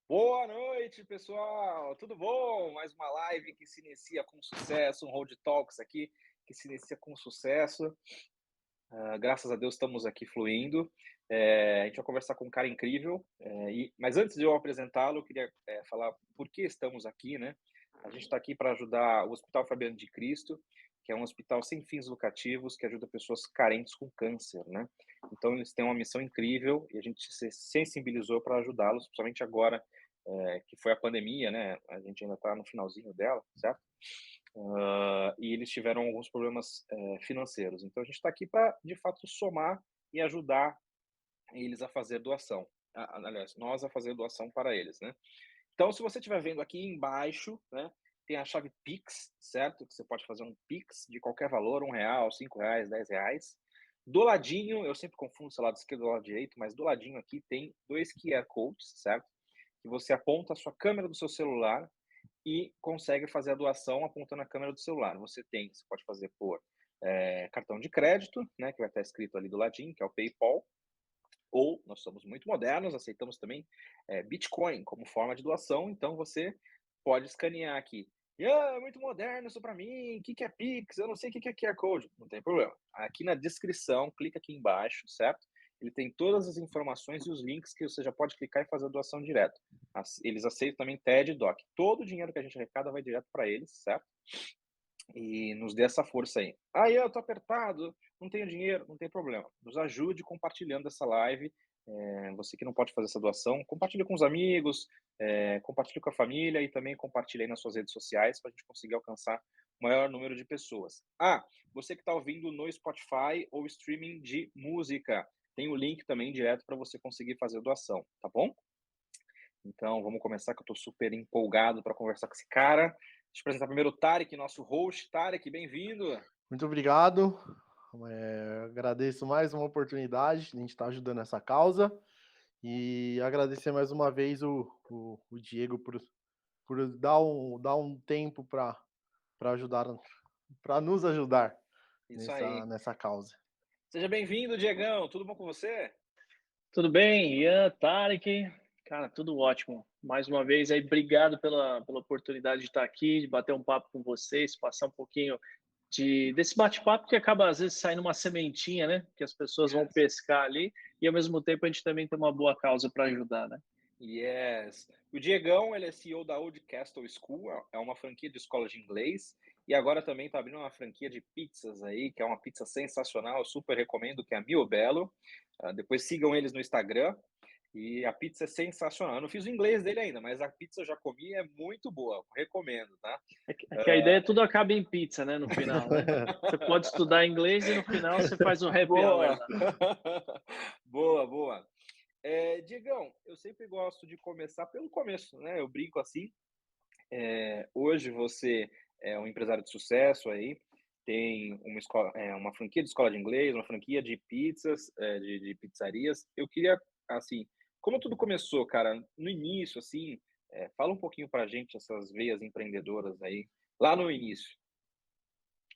Boa noite, pessoal. Tudo bom? Mais uma live que se inicia com sucesso, um Road Talks aqui que se inicia com sucesso. Graças a Deus estamos aqui fluindo. A gente vai conversar com um cara incrível. Mas antes de eu apresentá-lo, eu queria falar por que estamos aqui, né? A gente está aqui para ajudar o Hospital Fabiano de Cristo, que é um hospital sem fins lucrativos que ajuda pessoas carentes com câncer, né? Então eles têm uma missão incrível e a gente se sensibilizou para ajudá-los, principalmente agora que foi a pandemia, né? A gente ainda está no finalzinho dela, certo? E eles tiveram alguns problemas financeiros. Então a gente está aqui para, de fato, somar e ajudar eles a fazer doação. Aliás, nós a fazer doação para eles, né? Então, se você estiver vendo aqui embaixo, né, tem a chave Pix, certo? Que você pode fazer um Pix de qualquer valor, R$ 1, R$ 5, R$ 10. Do ladinho, eu sempre confundo se é lado esquerdo ou lado direito, mas do ladinho aqui tem 2 QR Codes, certo? Que você aponta a sua câmera do seu celular e consegue fazer a doação apontando a câmera do celular. Você pode fazer por cartão de crédito, né, que vai estar escrito ali do ladinho, que é o PayPal, ou nós somos muito modernos, aceitamos também Bitcoin como forma de doação, então você pode escanear aqui. É muito moderno isso para mim, o que, que é Pix? Eu não sei o que, que é QR Code. Não tem problema. Aqui na descrição, clica aqui embaixo, certo? Ele tem todas as informações e os links que você já pode clicar e fazer a doação direto. Eles aceitam também TED e DOC. Todo o dinheiro que a gente arrecada vai direto para eles, certo? E nos dê essa força aí. Eu tô apertado, não tenho dinheiro, não tem problema. Nos ajude compartilhando essa live. Você que não pode fazer essa doação, compartilhe com os amigos, compartilhe com a família e também compartilhe aí nas suas redes sociais para a gente conseguir alcançar o maior número de pessoas. Você que está ouvindo no Spotify ou streaming de música, tem o link também direto para você conseguir fazer doação, tá bom? Então, vamos começar, que eu estou super empolgado para conversar com esse cara. Deixa eu apresentar primeiro o Tarek, nosso host. Tarek, bem-vindo. Muito obrigado. Agradeço mais uma oportunidade de a gente estar ajudando essa causa e agradecer mais uma vez o Diego por dar um tempo para ajudar, para nos ajudar Isso aí. nessa causa. Seja bem-vindo, Diegão. Tudo bom com você? Tudo bem, Ian, Tarek? Cara, tudo ótimo. Mais uma vez aí, obrigado pela oportunidade de estar aqui, de bater um papo com vocês, passar um pouquinho desse bate-papo que acaba, às vezes, saindo uma sementinha, né? Que as pessoas vão pescar ali e, ao mesmo tempo, a gente também tem uma boa causa para ajudar, né? Yes. O Diegão, ele é CEO da Old Castle School, é uma franquia de escola de inglês, e agora também está abrindo uma franquia de pizzas aí, que é uma pizza sensacional, eu super recomendo, que é a Mio Bello. Depois sigam eles no Instagram, e a pizza é sensacional. Eu não fiz o inglês dele ainda, mas a pizza eu já comi, é muito boa, recomendo, tá? É que a ideia tudo acaba em pizza, né? No final, né? Você pode estudar inglês e no final você faz um happy hour Boa! lá. Boa, boa. Diegão, eu sempre gosto de começar pelo começo, né? Eu brinco assim. Hoje você é um empresário de sucesso aí, tem uma escola, uma franquia de escola de inglês, uma franquia de pizzas, de pizzarias. Eu queria, assim, como tudo começou, cara, no início, assim, fala um pouquinho pra gente essas veias empreendedoras aí, lá no início.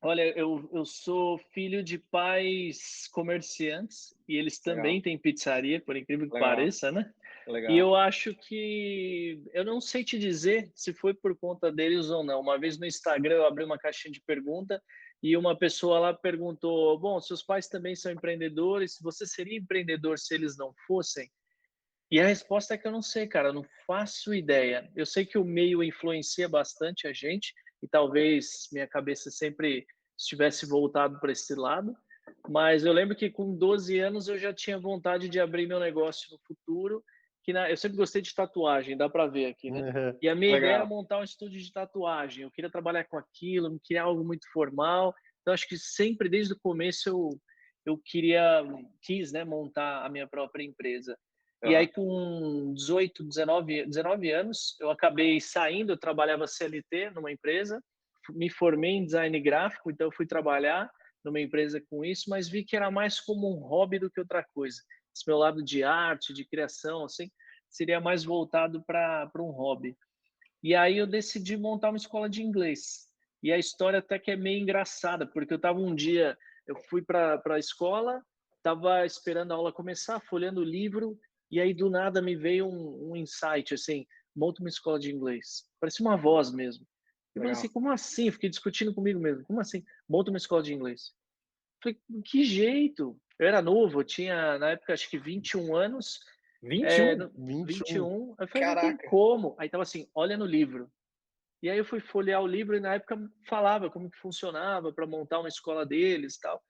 Olha, eu sou filho de pais comerciantes e eles Legal, também têm pizzaria, por incrível que legal, pareça, né? E legal. eu acho que eu não sei te dizer se foi por conta deles ou não. Uma vez no Instagram eu abri uma caixinha de pergunta e uma pessoa lá perguntou: Bom, seus pais também são empreendedores, você seria empreendedor se eles não fossem? E a resposta é que eu não sei, cara, eu não faço ideia. Eu sei que o meio influencia bastante a gente e talvez minha cabeça sempre estivesse voltado para esse lado, mas eu lembro que com 12 anos eu já tinha vontade de abrir meu negócio no futuro, eu sempre gostei de tatuagem, dá para ver aqui, né? E a minha ideia era Legal. montar um estúdio de tatuagem. Eu queria trabalhar com aquilo, não queria algo muito formal. Então acho que sempre desde o começo eu quis, né, montar a minha própria empresa. E aí, Aham. com 18, 19 anos, eu acabei saindo. Eu trabalhava CLT numa empresa, me formei em design gráfico, então eu fui trabalhar numa empresa com isso, mas vi que era mais como um hobby do que outra coisa. Esse meu lado de arte, de criação, assim, seria mais voltado para um hobby. E aí eu decidi montar uma escola de inglês. E a história até que é meio engraçada, porque eu estava um dia, eu fui para a escola, estava esperando a aula começar, folhando o livro, e aí do nada me veio um insight, assim, monta uma escola de inglês. Parecia uma voz mesmo. Eu falei assim, Legal. como assim? Fiquei discutindo comigo mesmo. Como assim? Monta uma escola de inglês. Falei, que jeito? Eu era novo, eu tinha, na época, acho que 21 anos. 21? 21. 21. Eu falei, não tem Caraca. como. Aí tava assim, olha no livro. E aí eu fui folhear o livro e na época falava como que funcionava para montar uma escola deles e tal.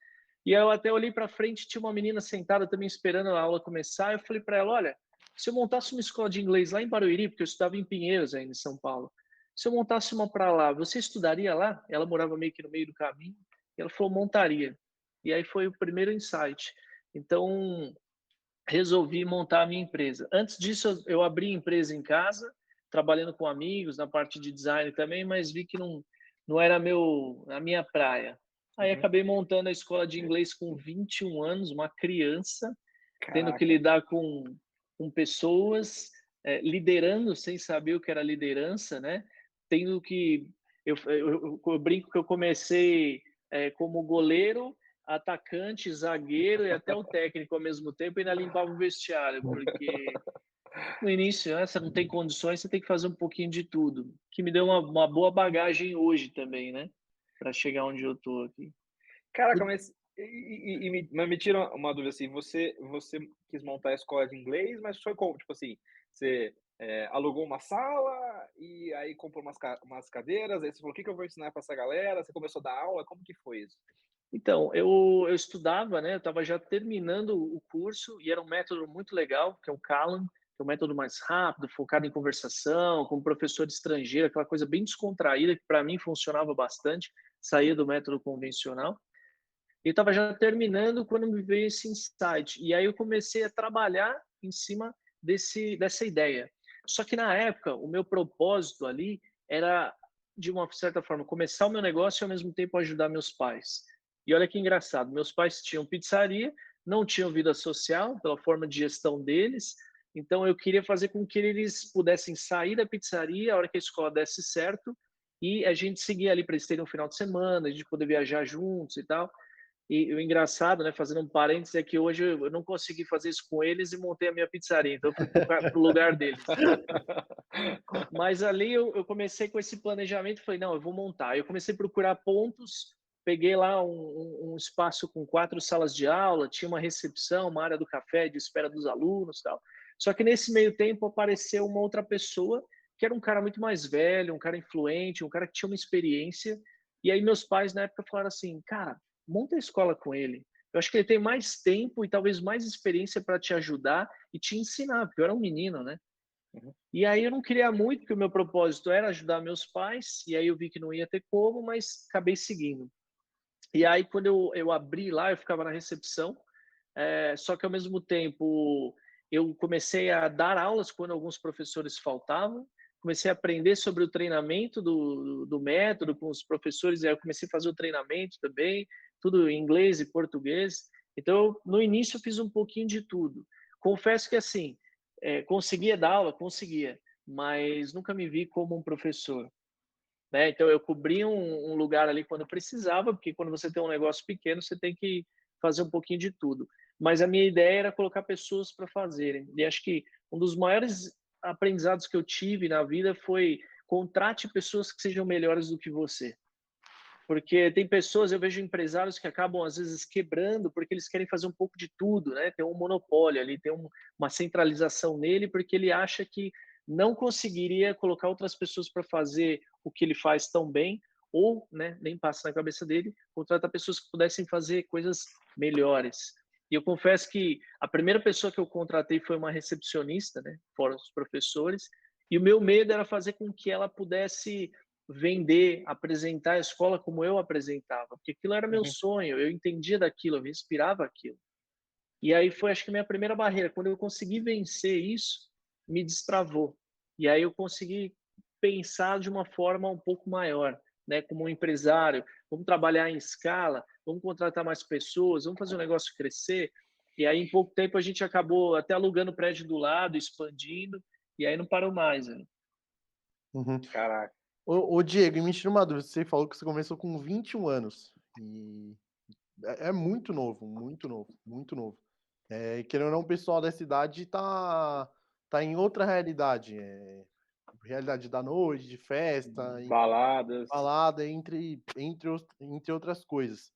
E aí eu até olhei para frente, tinha uma menina sentada também esperando a aula começar. Eu falei para ela, olha, se eu montasse uma escola de inglês lá em Barueri, porque eu estudava em Pinheiros ainda em São Paulo, se eu montasse uma para lá, você estudaria lá? Ela morava meio que no meio do caminho. E ela falou, montaria. E aí foi o primeiro insight. Então, resolvi montar a minha empresa. Antes disso, eu abri empresa em casa, trabalhando com amigos na parte de design também, mas vi que não era a minha praia. Aí Uhum. acabei montando a escola de inglês com 21 anos, uma criança, tendo que Caraca. lidar com pessoas, liderando sem saber o que era liderança, né? Tendo que eu brinco que eu comecei como goleiro, atacante, zagueiro e até o técnico ao mesmo tempo, e ainda limpava o vestiário, porque no início, né, você não tem condições, você tem que fazer um pouquinho de tudo, que me deu uma boa bagagem hoje também, né, para chegar onde eu tô aqui. Caraca, mas mas me tira uma dúvida, assim, você quis montar a escola de inglês, mas foi como? Tipo assim, você, alugou uma sala e aí comprou umas cadeiras, aí você falou: "O que que eu vou ensinar para essa galera?" Você começou a dar aula, como que foi isso? Então, eu estudava, né, eu estava já terminando o curso e era um método muito legal, que é o Callan, que é um método mais rápido, focado em conversação, com professor estrangeiro, aquela coisa bem descontraída, que para mim funcionava bastante, saía do método convencional. Eu estava já terminando quando me veio esse insight. E aí eu comecei a trabalhar em cima dessa ideia. Só que na época, o meu propósito ali era, de uma certa forma, começar o meu negócio e ao mesmo tempo ajudar meus pais. E olha que engraçado, meus pais tinham pizzaria, não tinham vida social pela forma de gestão deles, então eu queria fazer com que eles pudessem sair da pizzaria a hora que a escola desse certo e a gente seguir ali para eles terem um final de semana, a gente poder viajar juntos e tal. E o engraçado, né, fazendo um parênteses, é que hoje eu não consegui fazer isso com eles e montei a minha pizzaria, então eu fui para o lugar deles. Mas ali eu comecei com esse planejamento, falei, não, eu vou montar. Eu comecei a procurar pontos, peguei lá um espaço com 4 salas de aula, tinha uma recepção, uma área do café, de espera dos alunos e tal. Só que nesse meio tempo apareceu uma outra pessoa, que era um cara muito mais velho, um cara influente, um cara que tinha uma experiência. E aí meus pais na época falaram assim, cara, monta a escola com ele. Eu acho que ele tem mais tempo e talvez mais experiência para te ajudar e te ensinar, porque eu era um menino, né? Uhum. E aí eu não queria muito, porque o meu propósito era ajudar meus pais, e aí eu vi que não ia ter como, mas acabei seguindo. E aí quando eu abri lá, eu ficava na recepção, só que ao mesmo tempo eu comecei a dar aulas quando alguns professores faltavam, comecei a aprender sobre o treinamento do método com os professores, e aí eu comecei a fazer o treinamento também, tudo em inglês e português. Então, no início eu fiz um pouquinho de tudo. Confesso que assim, conseguia dar aula, conseguia, mas nunca me vi como um professor, né? Então eu cobria um lugar ali quando precisava, porque quando você tem um negócio pequeno, você tem que fazer um pouquinho de tudo. Mas a minha ideia era colocar pessoas para fazerem. E acho que um dos maiores aprendizados que eu tive na vida foi contrate pessoas que sejam melhores do que você. Porque tem pessoas, eu vejo empresários que acabam às vezes quebrando porque eles querem fazer um pouco de tudo, né? Tem um monopólio ali, tem uma centralização nele porque ele acha que não conseguiria colocar outras pessoas para fazer o que ele faz tão bem ou, né, nem passa na cabeça dele, contratar pessoas que pudessem fazer coisas melhores. E eu confesso que a primeira pessoa que eu contratei foi uma recepcionista, né, fora os professores, e o meu medo era fazer com que ela pudesse vender, apresentar a escola como eu apresentava, porque aquilo era meu Uhum. sonho, eu entendia daquilo, eu respirava aquilo. E aí foi, acho que, a minha primeira barreira. Quando eu consegui vencer isso, me destravou. E aí eu consegui pensar de uma forma um pouco maior, né? Como um empresário, vamos trabalhar em escala, vamos contratar mais pessoas, vamos fazer o negócio crescer. E aí, em pouco tempo, a gente acabou até alugando o prédio do lado, expandindo, e aí não parou mais. Né? Uhum. Caraca. Ô Diego, me tira uma dúvida, você falou que você começou com 21 anos, e é muito novo, muito novo, muito novo. Querendo ou não, o pessoal dessa idade tá em outra realidade. realidade da noite, de festa, Baladas. balada, entre outras coisas.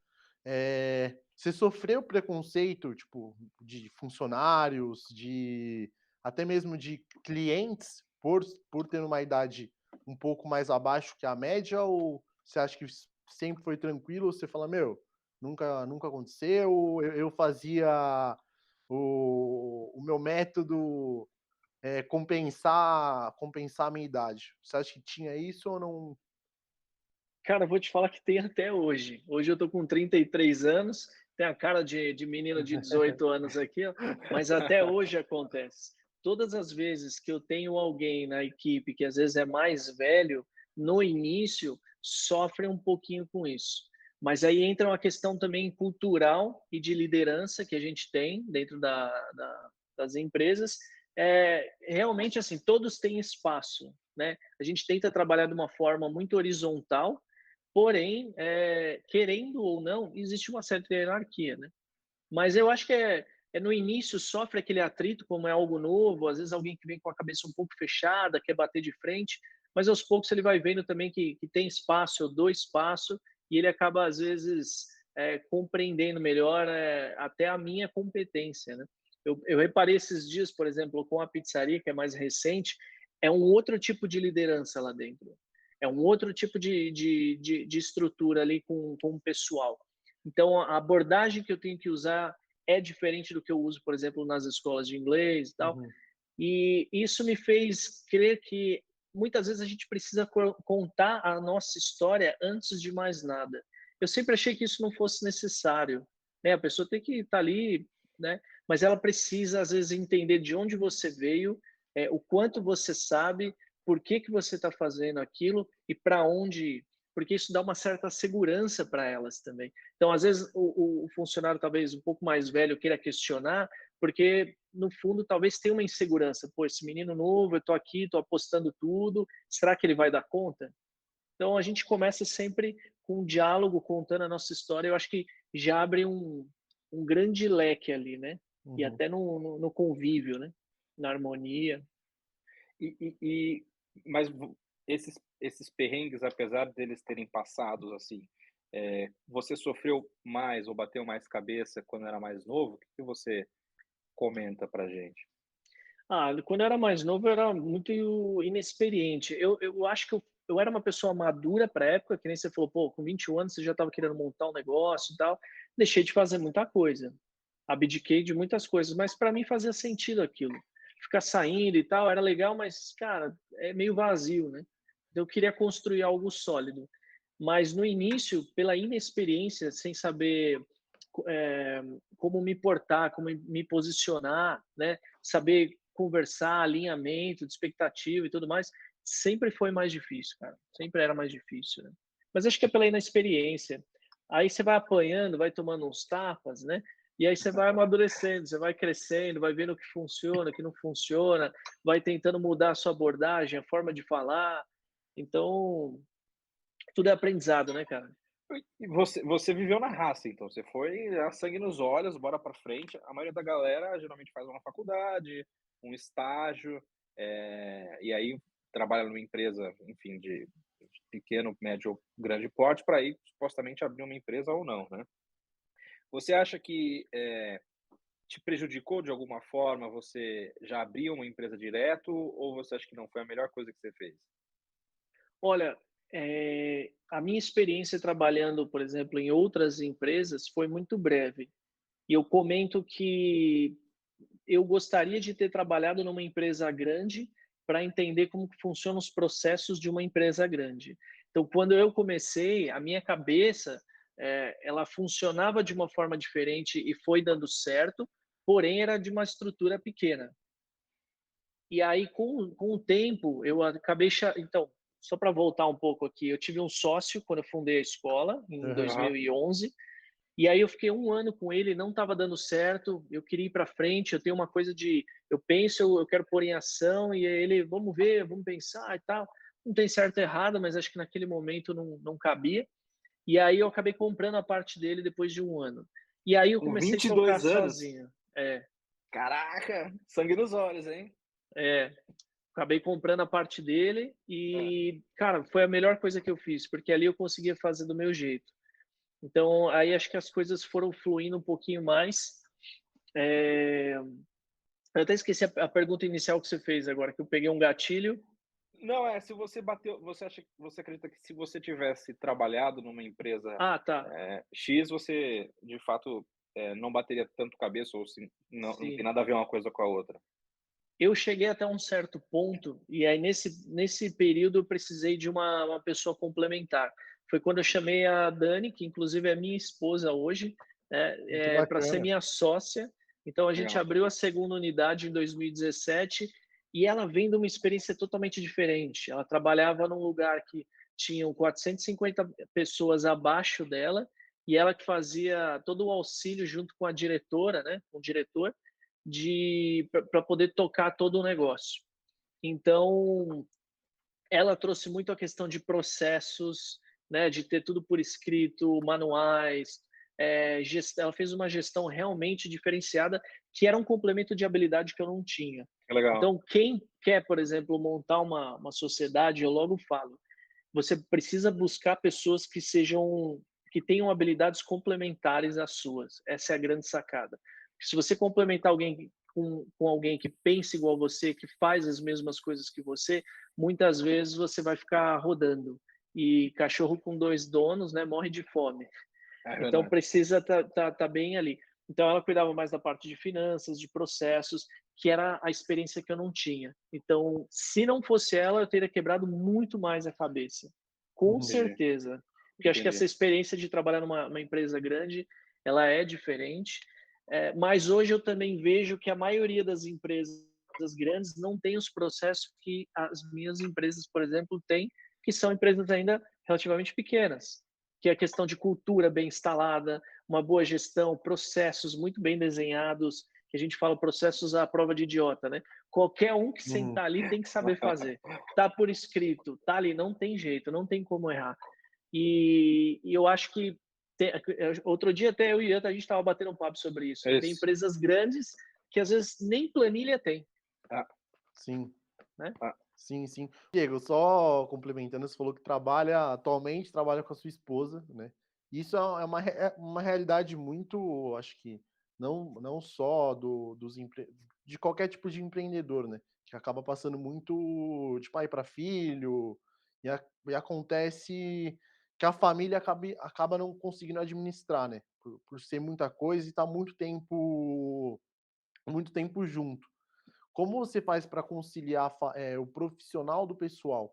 Você sofreu preconceito, tipo, de funcionários, até mesmo de clientes, por ter uma idade um pouco mais abaixo que a média, ou você acha que sempre foi tranquilo? Você fala, meu, nunca aconteceu, eu fazia o meu método compensar a minha idade. Você acha que tinha isso ou não? Cara, eu vou te falar que tem até hoje. Hoje eu tô com 33 anos, tem a cara de menino de 18 anos aqui, ó, mas até hoje acontece. Todas as vezes que eu tenho alguém na equipe que às vezes é mais velho, no início sofre um pouquinho com isso. Mas aí entra uma questão também cultural e de liderança que a gente tem dentro das empresas. Realmente, assim, todos têm espaço, né? A gente tenta trabalhar de uma forma muito horizontal, porém, querendo ou não, existe uma certa hierarquia, né? Mas eu acho que no início sofre aquele atrito, como é algo novo, às vezes alguém que vem com a cabeça um pouco fechada, quer bater de frente, mas aos poucos ele vai vendo também que tem espaço, eu dou espaço, e ele acaba, às vezes, compreendendo melhor até a minha competência, né? Eu reparei esses dias, por exemplo, com a pizzaria, que é mais recente, é um outro tipo de liderança lá dentro. É um outro tipo de estrutura ali com o pessoal. Então, a abordagem que eu tenho que usar é diferente do que eu uso, por exemplo, nas escolas de inglês e tal. Uhum. E isso me fez crer que muitas vezes a gente precisa contar a nossa história antes de mais nada. Eu sempre achei que isso não fosse necessário, né? A pessoa tem que estar ali, né? Mas ela precisa às vezes entender de onde você veio, o quanto você sabe, por que que você está fazendo aquilo e para onde ir, porque isso dá uma certa segurança para elas também. Então, às vezes o funcionário talvez um pouco mais velho queira questionar, porque no fundo talvez tenha uma insegurança. Pô, esse menino novo, eu tô aqui, tô apostando tudo, será que ele vai dar conta? Então a gente começa sempre com um diálogo, contando a nossa história. Eu acho que já abre um grande leque ali, né? E Uhum. até no convívio, né? Na harmonia. Mas esses perrengues, apesar deles terem passado assim, você sofreu mais ou bateu mais cabeça quando era mais novo? O que que você comenta pra gente? Quando eu era mais novo, eu era muito inexperiente. Eu acho que eu era uma pessoa madura para a época, que nem você falou, pô, com 21 anos você já estava querendo montar um negócio e tal. Deixei de fazer muita coisa. Abdiquei de muitas coisas, mas para mim fazia sentido aquilo. Ficar saindo e tal era legal, mas, cara, é meio vazio, né? Então eu queria construir algo sólido. Mas no início, pela inexperiência, sem saber é, como me portar, como me posicionar, né? Saber conversar, alinhamento de expectativa e tudo mais, sempre foi mais difícil, cara. Sempre era mais difícil, né? Mas acho que é pela inexperiência. Aí você vai apanhando, vai tomando uns tapas, né? E aí você vai amadurecendo, você vai crescendo, vai vendo o que funciona, o que não funciona, vai tentando mudar a sua abordagem, a forma de falar. Então, tudo é aprendizado, né, cara? E você viveu na raça, então, você foi a sangue nos olhos, bora pra frente. A maioria da galera geralmente faz uma faculdade, um estágio, e aí trabalha numa empresa, enfim, de pequeno, médio ou grande porte para aí supostamente abrir uma empresa ou não, né. Você acha que, te prejudicou de alguma forma você já abrir uma empresa direto ou você acha que não, foi a melhor coisa que você fez? Olha, a minha experiência trabalhando, por exemplo, em outras empresas foi muito breve. E eu comento que eu gostaria de ter trabalhado numa empresa grande para entender como que funcionam os processos de uma empresa grande. Então, quando eu comecei, a minha cabeça, ela funcionava de uma forma diferente e foi dando certo, porém era de uma estrutura pequena. E aí, com o tempo, eu acabei. Então, só para voltar um pouco aqui, eu tive um sócio quando eu fundei a escola, em Aham. 2011, e aí eu fiquei um ano com ele, não estava dando certo, eu queria ir para frente, eu tenho uma coisa de, eu penso, eu quero pôr em ação, e aí ele, vamos ver, vamos pensar e tal. Não tem certo e errado, mas acho que naquele momento não cabia. E aí eu acabei comprando a parte dele depois de um ano. E aí eu Com comecei a vinte e tocar dois anos? sozinho. É, Caraca, sangue nos olhos, hein? é. Acabei comprando a parte dele e, cara, foi a melhor coisa que eu fiz, porque ali eu conseguia fazer do meu jeito. Então, aí acho que as coisas foram fluindo um pouquinho mais. Eu até esqueci a pergunta inicial que você fez agora, que eu peguei um gatilho. Não, se você bateu, você acredita que se você tivesse trabalhado numa empresa, Ah, tá. X, você de fato, não bateria tanto cabeça ou se não tem Sim. nada a ver uma coisa com a outra? Eu cheguei até um certo ponto, e aí nesse período eu precisei de uma pessoa complementar. Foi quando eu chamei a Dani, que inclusive é minha esposa hoje, Muito para ser bacana. minha sócia. Então a gente Legal. abriu a segunda unidade em 2017 e ela vem de uma experiência totalmente diferente. Ela trabalhava num lugar que tinham 450 pessoas abaixo dela e ela que fazia todo o auxílio junto com a diretora, né, com o diretor, para poder tocar todo o negócio. Então, ela trouxe muito a questão de processos, né, de ter tudo por escrito, manuais, ela fez uma gestão realmente diferenciada, que era um complemento de habilidade que eu não tinha. Que legal. Então, quem quer, por exemplo, montar uma sociedade, eu logo falo, você precisa buscar pessoas que tenham habilidades complementares às suas. Essa é a grande sacada. Se você complementar alguém com alguém que pensa igual a você, que faz as mesmas coisas que você, muitas vezes você vai ficar rodando. E cachorro com dois donos, né, morre de fome. É Então verdade. precisa tá bem ali. Então ela cuidava mais da parte de finanças, de processos, que era a experiência que eu não tinha. Então, se não fosse ela, eu teria quebrado muito mais a cabeça. Com Entendi, certeza. Porque acho que essa entendi. experiência de trabalhar numa empresa grande, ela é diferente. Mas hoje eu também vejo que a maioria das empresas grandes não tem os processos que as minhas empresas, por exemplo, têm, que são empresas ainda relativamente pequenas, que é a questão de cultura bem instalada, uma boa gestão, processos muito bem desenhados, que a gente fala processos à prova de idiota, né? Qualquer um que Uhum. sentar ali tem que saber fazer. Tá por escrito, tá ali, não tem jeito, não tem como errar. E eu acho que outro dia até eu e a gente estava batendo um papo sobre isso, É que tem isso. empresas grandes que às vezes nem planilha tem, Ah, Sim, né? ah, sim, sim. Diego, só complementando, você falou que atualmente trabalha com a sua esposa, né? Isso é uma realidade muito, acho que não só de qualquer tipo de empreendedor, né? Que acaba passando muito de pai para filho e acontece que a família acaba não conseguindo administrar, né? Por ser muita coisa e estar muito tempo junto. Como você faz para conciliar o profissional do pessoal?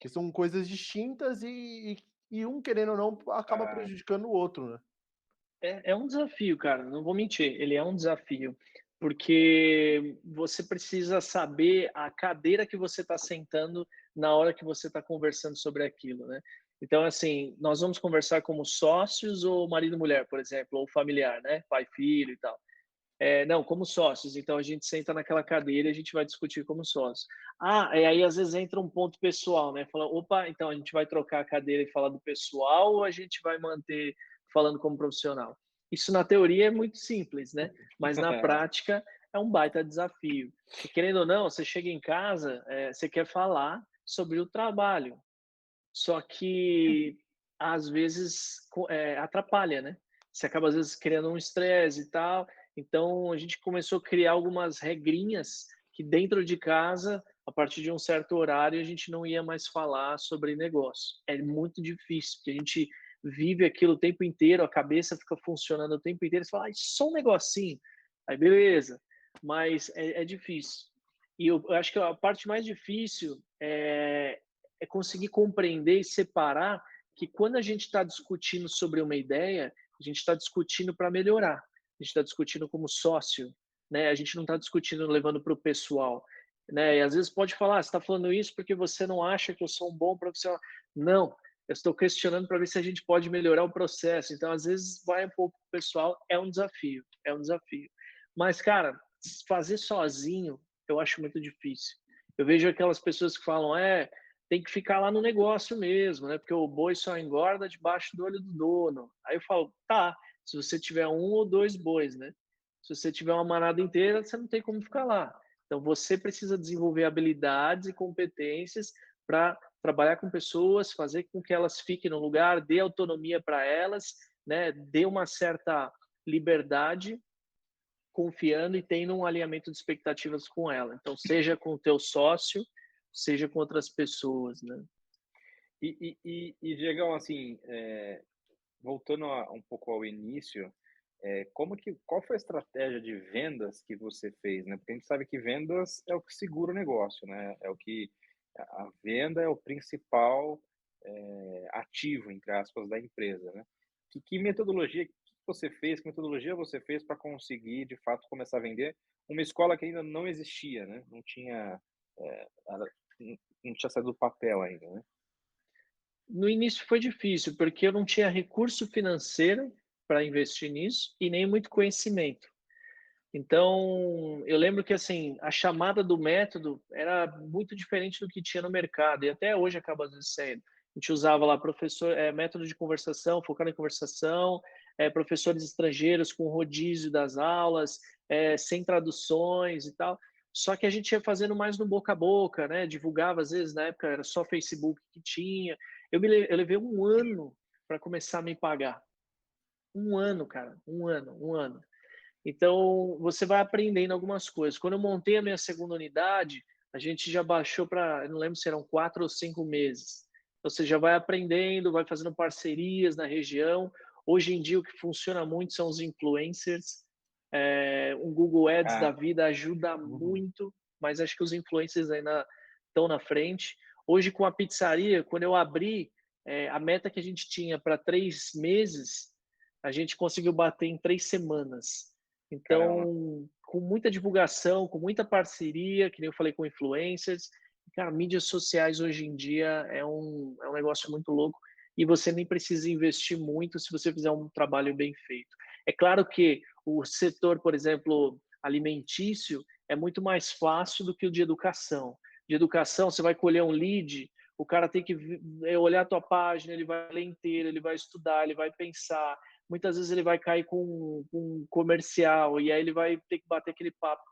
Que são coisas distintas e um, querendo ou não, acaba ah, prejudicando o outro, né? É um desafio, cara, não vou mentir, ele é um desafio, porque você precisa saber a cadeira que você está sentando na hora que você está conversando sobre aquilo, né? Então, assim, nós vamos conversar como sócios ou marido e mulher, por exemplo, ou familiar, né? Pai, filho e tal. Não, como sócios. Então a gente senta naquela cadeira e a gente vai discutir como sócios. E aí às vezes entra um ponto pessoal, né? Fala, opa, então a gente vai trocar a cadeira e falar do pessoal ou a gente vai manter falando como profissional? Isso na teoria é muito simples, né? Mas na prática é um baita desafio. E querendo ou não, você chega em casa, você quer falar sobre o trabalho, só que às vezes atrapalha, né? Você acaba às vezes criando um estresse e tal. Então a gente começou a criar algumas regrinhas que dentro de casa, a partir de um certo horário, a gente não ia mais falar sobre negócio. É muito difícil, porque a gente vive aquilo o tempo inteiro, a cabeça fica funcionando o tempo inteiro. Você fala, só um negocinho. Aí beleza, mas é difícil. E eu acho que a parte mais difícil é conseguir compreender e separar que quando a gente está discutindo sobre uma ideia, a gente está discutindo para melhorar, a gente está discutindo como sócio, né? A gente não está discutindo levando para o pessoal, né? E às vezes pode falar, você está falando isso porque você não acha que eu sou um bom profissional. Não, eu estou questionando para ver se a gente pode melhorar o processo. Então, às vezes, vai um pouco para o pessoal, é um desafio, é um desafio. Mas, cara, fazer sozinho, eu acho muito difícil. Eu vejo aquelas pessoas que falam, tem que ficar lá no negócio mesmo, né? Porque o boi só engorda debaixo do olho do dono. Aí eu falo, tá, se você tiver um ou dois bois, né? Se você tiver uma manada inteira, você não tem como ficar lá. Então, você precisa desenvolver habilidades e competências para trabalhar com pessoas, fazer com que elas fiquem no lugar, dê autonomia para elas, né? Dê uma certa liberdade, confiando e tendo um alinhamento de expectativas com ela. Então, seja com o teu sócio, seja com outras pessoas, né? Diegão, assim, voltando um pouco ao início, qual foi a estratégia de vendas que você fez, né? Porque a gente sabe que vendas é o que segura o negócio, né? É o que a venda é o principal ativo, entre aspas, da empresa, né? Que metodologia que você fez, que metodologia você fez para conseguir, de fato, começar a vender uma escola que ainda não existia, né? Não tinha, não tinha saído do papel ainda, né? No início foi difícil, porque eu não tinha recurso financeiro para investir nisso e nem muito conhecimento. Então, eu lembro que assim, a chamada do método era muito diferente do que tinha no mercado, e até hoje acaba às vezes sendo. A gente usava lá método de conversação, focado em conversação, professores estrangeiros com rodízio das aulas, sem traduções e tal. Só que a gente ia fazendo mais no boca a boca, né? Divulgava, às vezes, na época era só Facebook que tinha. Eu levei um ano para começar a me pagar. Um ano, cara, um ano. Então, você vai aprendendo algumas coisas. Quando eu montei a minha segunda unidade, a gente já baixou para, não lembro se eram 4 ou 5 meses. Então, você já vai aprendendo, vai fazendo parcerias na região. Hoje em dia, o que funciona muito são os influencers. Um Google Ads da Ah, vida ajuda Uhum. muito, mas acho que os influencers ainda estão na frente. Hoje, com a pizzaria, quando eu abri, a meta que a gente tinha para 3 meses, a gente conseguiu bater em 3 semanas. caramba. Então, com muita divulgação, com muita parceria, que nem eu falei com influencers, cara, mídias sociais hoje em dia é um negócio muito louco e você nem precisa investir muito se você fizer um trabalho bem feito. É claro que o setor, por exemplo, alimentício, é muito mais fácil do que o de educação. De educação, você vai colher um lead, o cara tem que olhar a tua página, ele vai ler inteiro, ele vai estudar, ele vai pensar, muitas vezes ele vai cair com um comercial e aí ele vai ter que bater aquele papo.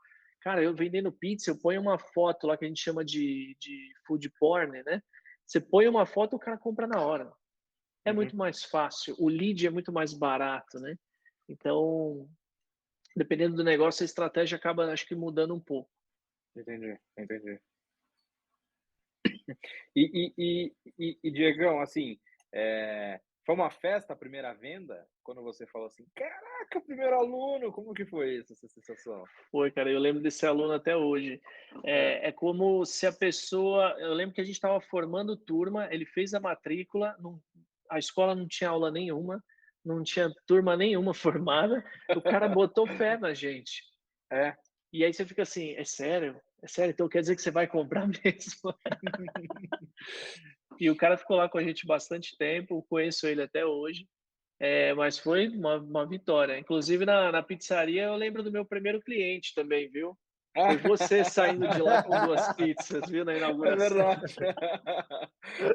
Cara, eu vendendo pizza, eu ponho uma foto lá que a gente chama de food porn, né? Você põe uma foto, o cara compra na hora. É Uhum, muito mais fácil, o lead é muito mais barato, né? Então, dependendo do negócio, a estratégia acaba, acho que, mudando um pouco. entendi, entendi. Diegão, assim, foi uma festa a primeira venda? Quando você falou assim, caraca, primeiro aluno, como que foi isso, essa sensação? Foi, cara, eu lembro desse aluno até hoje. É, É como se a pessoa. Eu lembro que a gente estava formando turma, ele fez a matrícula, a escola não tinha aula nenhuma, não tinha turma nenhuma formada, o cara botou fé na gente. é. E aí você fica assim: é sério? É sério? Então quer dizer que você vai comprar mesmo? E o cara ficou lá com a gente bastante tempo, conheço ele até hoje. Mas foi uma vitória. Inclusive, na pizzaria, eu lembro do meu primeiro cliente também, viu? Foi você saindo de lá com 2 pizzas, viu, na É inauguração. verdade.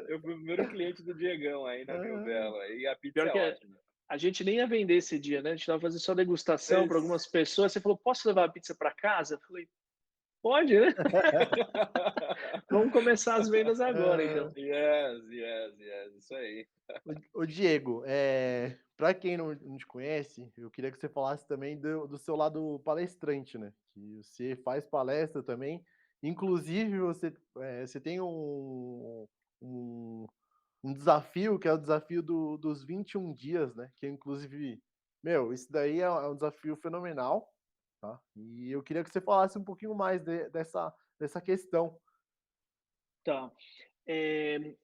Eu fui o primeiro cliente do Diegão aí na Rio Ah, Bela, e a pizza Pior é que ótima. a gente nem ia vender esse dia, né? A gente estava fazendo só degustação para Isso. algumas pessoas. Você falou: "Posso levar a pizza para casa?" Eu falei: "Pode, né? Vamos começar as vendas agora, ah. então." Yes, isso aí. Ô Diego, para quem não te conhece, eu queria que você falasse também do seu lado palestrante, né? Que você faz palestra também. Inclusive, você tem um, um desafio, que é o desafio dos 21 dias, né? Que inclusive, meu, isso daí é um desafio fenomenal, tá? E eu queria que você falasse um pouquinho mais dessa questão. Tá. Eh,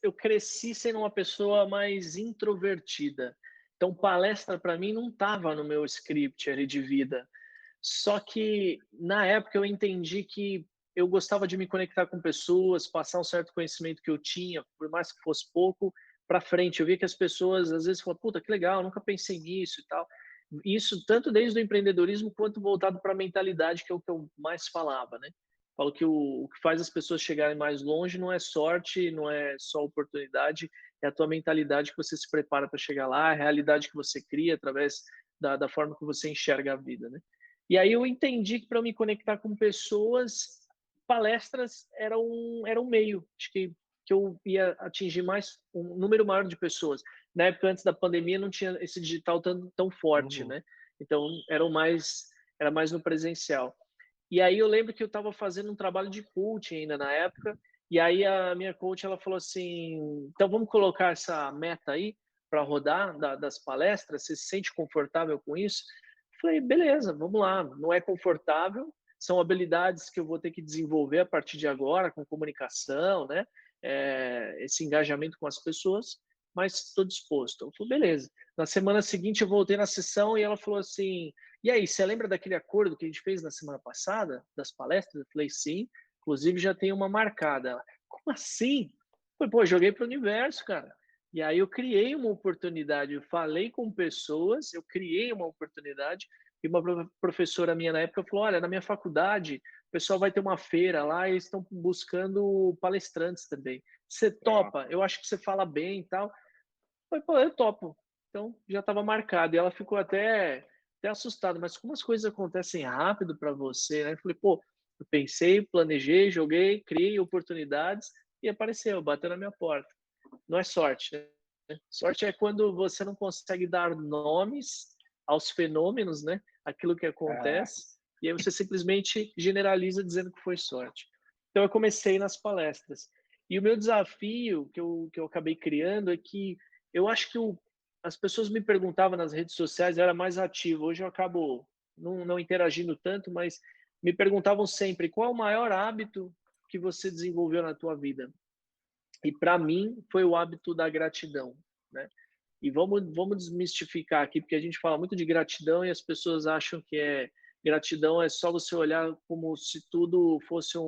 eu cresci sendo uma pessoa mais introvertida. Então, palestra para mim não estava no meu script ali de vida. Só que na época eu entendi que eu gostava de me conectar com pessoas, passar um certo conhecimento que eu tinha, por mais que fosse pouco, para frente. Eu via que as pessoas às vezes falavam: "Puta, que legal, nunca pensei nisso" e tal. Isso tanto desde o empreendedorismo quanto voltado para a mentalidade, que é o que eu mais falava, né? Falo que o que faz as pessoas chegarem mais longe não é sorte, não é só oportunidade, é a tua mentalidade que você se prepara para chegar lá, a realidade que você cria através da forma que você enxerga a vida, né? E aí eu entendi que para eu me conectar com pessoas, palestras era um meio, acho que eu ia atingir mais um número maior de pessoas. Na época, antes da pandemia, não tinha esse digital tão forte, Uhum. né? Então, era mais no presencial. E aí eu lembro que eu estava fazendo um trabalho de coaching ainda na época, e aí a minha coach ela falou assim: então vamos colocar essa meta aí para rodar das palestras, você se sente confortável com isso? Eu falei, beleza, vamos lá, não é confortável, são habilidades que eu vou ter que desenvolver a partir de agora, com comunicação, né? Esse engajamento com as pessoas, mas estou disposto. Eu falei, beleza. Na semana seguinte eu voltei na sessão e ela falou assim: e aí, você lembra daquele acordo que a gente fez na semana passada, das palestras? Eu falei, sim, inclusive já tem uma marcada. Ela, como assim? Eu falei, pô, joguei para o universo, cara. E aí eu criei uma oportunidade, eu falei com pessoas, eu criei uma oportunidade, e uma professora minha na época falou, olha, na minha faculdade, o pessoal vai ter uma feira lá e eles estão buscando palestrantes também. Você Legal. topa? Eu acho que você fala bem e tal. Eu falei, pô, eu topo. Então já estava marcado. E ela ficou até assustada, mas como as coisas acontecem rápido para você, né? Eu falei, pô, eu pensei, planejei, joguei, criei oportunidades e apareceu, bateu na minha porta. Não é sorte, né? Sorte é quando você não consegue dar nomes aos fenômenos, né? Aquilo que É, acontece, e aí você simplesmente generaliza dizendo que foi sorte. Então eu comecei nas palestras. E o meu desafio que eu acabei criando é que eu acho que as pessoas me perguntavam nas redes sociais, eu era mais ativo. Hoje eu acabo não interagindo tanto, mas me perguntavam sempre qual é o maior hábito que você desenvolveu na tua vida. E para mim foi o hábito da gratidão, né? E vamos desmistificar aqui, porque a gente fala muito de gratidão e as pessoas acham que gratidão é só você olhar como se tudo fosse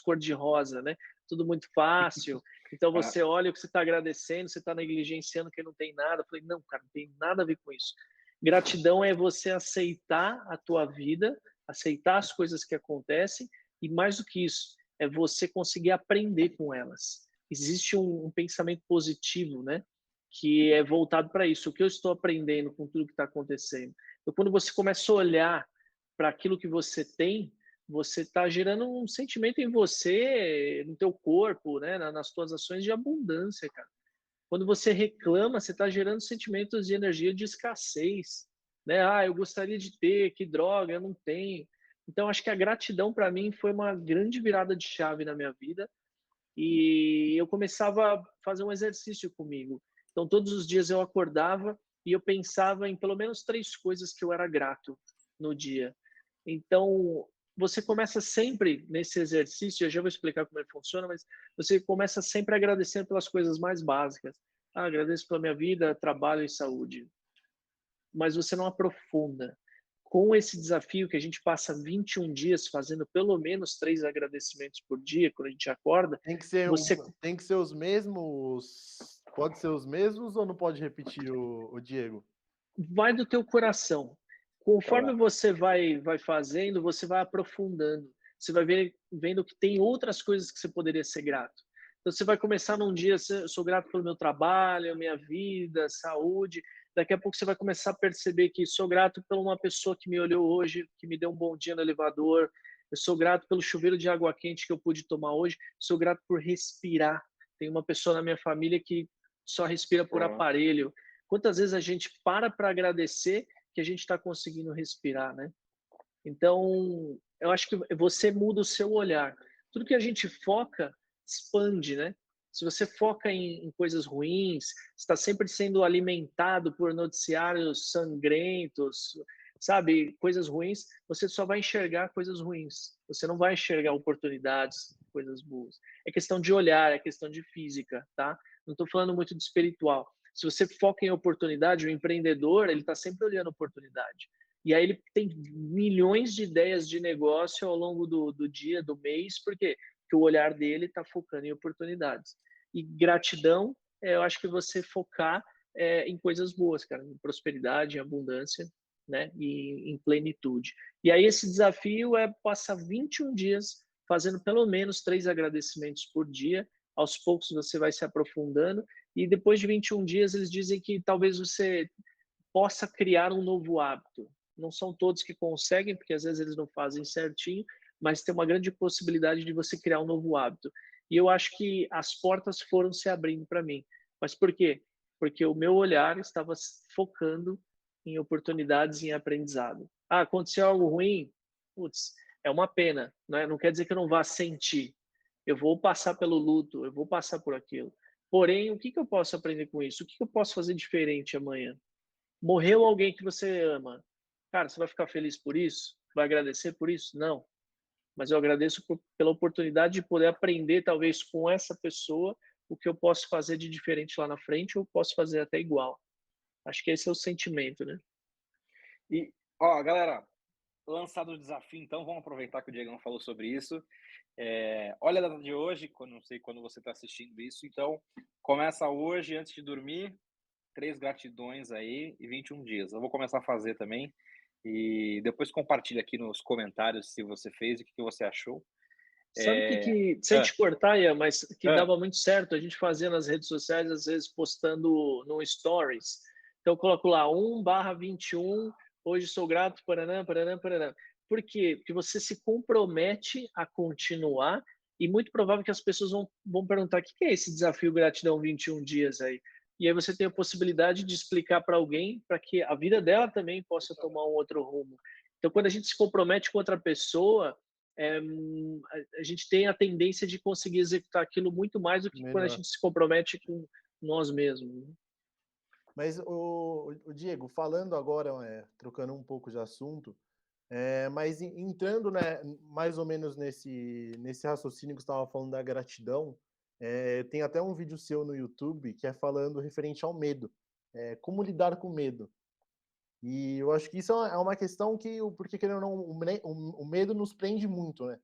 cor de rosa, né? Tudo muito fácil. Então é, você olha o que você está agradecendo, você está negligenciando que não tem nada. Eu falei, não, cara, não tem nada a ver com isso. Gratidão é você aceitar a tua vida, aceitar as coisas que acontecem e mais do que isso, é você conseguir aprender com elas. Existe um pensamento positivo, né? Que é voltado para isso. O que eu estou aprendendo com tudo que está acontecendo? Então, quando você começa a olhar para aquilo que você tem, você está gerando um sentimento em você, no teu corpo, né, nas tuas ações de abundância, cara. Quando você reclama, você está gerando sentimentos de energia de escassez, né? Ah, eu gostaria de ter, que droga, eu não tenho. Então, acho que a gratidão para mim foi uma grande virada de chave na minha vida e eu começava a fazer um exercício comigo. Então, todos os dias eu acordava e eu pensava em pelo menos 3 coisas que eu era grato no dia. Então, você começa sempre nesse exercício, eu já vou explicar como ele funciona, mas você começa sempre agradecendo pelas coisas mais básicas. Ah, agradeço pela minha vida, trabalho e saúde. Mas você não aprofunda. Com esse desafio que a gente passa 21 dias fazendo pelo menos 3 agradecimentos por dia, quando a gente acorda, você Tem que ser os mesmos. Pode ser os mesmos ou não pode repetir o Diego? vai do teu coração. Conforme boa. você vai fazendo, você vai aprofundando. Você vai vendo que tem outras coisas que você poderia ser grato. Então você vai começar num dia, eu sou grato pelo meu trabalho, minha vida, saúde. Daqui a pouco você vai começar a perceber que sou grato por uma pessoa que me olhou hoje, que me deu um bom dia no elevador. Eu sou grato pelo chuveiro de água quente que eu pude tomar hoje. Sou grato por respirar. Tem uma pessoa na minha família que só respira por Boa. aparelho. Quantas vezes a gente para agradecer que a gente está conseguindo respirar, né? Então, eu acho que você muda o seu olhar. Tudo que a gente foca expande, né? Se você foca em coisas ruins, está sempre sendo alimentado por noticiários sangrentos, sabe, coisas ruins, você só vai enxergar coisas ruins. Você não vai enxergar oportunidades, coisas boas. É questão de olhar, é questão de física, tá? Não estou falando muito de espiritual. Se você foca em oportunidade, o empreendedor, ele está sempre olhando oportunidade. E aí ele tem milhões de ideias de negócio ao longo do dia, do mês, por quê? Porque o olhar dele está focando em oportunidades. E gratidão, eu acho que você focar em coisas boas, cara, em prosperidade, em abundância, né, e em plenitude. E aí esse desafio é passar 21 dias fazendo pelo menos 3 agradecimentos por dia. Aos poucos você vai se aprofundando e depois de 21 dias eles dizem que talvez você possa criar um novo hábito. Não são todos que conseguem, porque às vezes eles não fazem certinho, mas tem uma grande possibilidade de você criar um novo hábito. E eu acho que as portas foram se abrindo para mim. Mas por quê? Porque o meu olhar estava focando em oportunidades, em aprendizado. Ah, aconteceu algo ruim? Putz, é uma pena, né? Não quer dizer que eu não vá sentir. Eu vou passar pelo luto, eu vou passar por aquilo. Porém, o que eu posso aprender com isso? O que eu posso fazer diferente amanhã? Morreu alguém que você ama. Cara, você vai ficar feliz por isso? Vai agradecer por isso? Não. Mas eu agradeço pela oportunidade de poder aprender, talvez, com essa pessoa, o que eu posso fazer de diferente lá na frente, ou posso fazer até igual. Acho que esse é o sentimento, né? E, ó, galera, lançado o desafio, então, vamos aproveitar que o Diegão falou sobre isso. Olha a data de hoje, não sei quando você está assistindo isso, então começa hoje, antes de dormir, 3 gratidões aí e 21 dias. Eu vou começar a fazer também e depois compartilha aqui nos comentários se você fez e o que você achou. Sabe o sem te cortar, Ian, mas que Ah, dava muito certo a gente fazia nas redes sociais, às vezes postando no Stories. Então eu coloco lá 1/21, hoje sou grato, paranã, paranã, paranã. Por quê? Porque você se compromete a continuar e muito provável que as pessoas vão perguntar: o que é esse desafio gratidão 21 dias aí? E aí você tem a possibilidade de explicar para alguém para que a vida dela também possa tomar um outro rumo. Então, quando a gente se compromete com outra pessoa, é, a gente tem a tendência de conseguir executar aquilo muito mais do que quando a Melhor. gente se compromete com nós mesmos. Né? Mas, o Diego, falando agora, trocando um pouco de assunto, mas entrando, né, mais ou menos nesse raciocínio que você estava falando da gratidão, tem até um vídeo seu no YouTube que é falando referente ao medo. Como lidar com medo. E eu acho que isso é uma questão que, porque querendo ou não, o medo nos prende muito, né?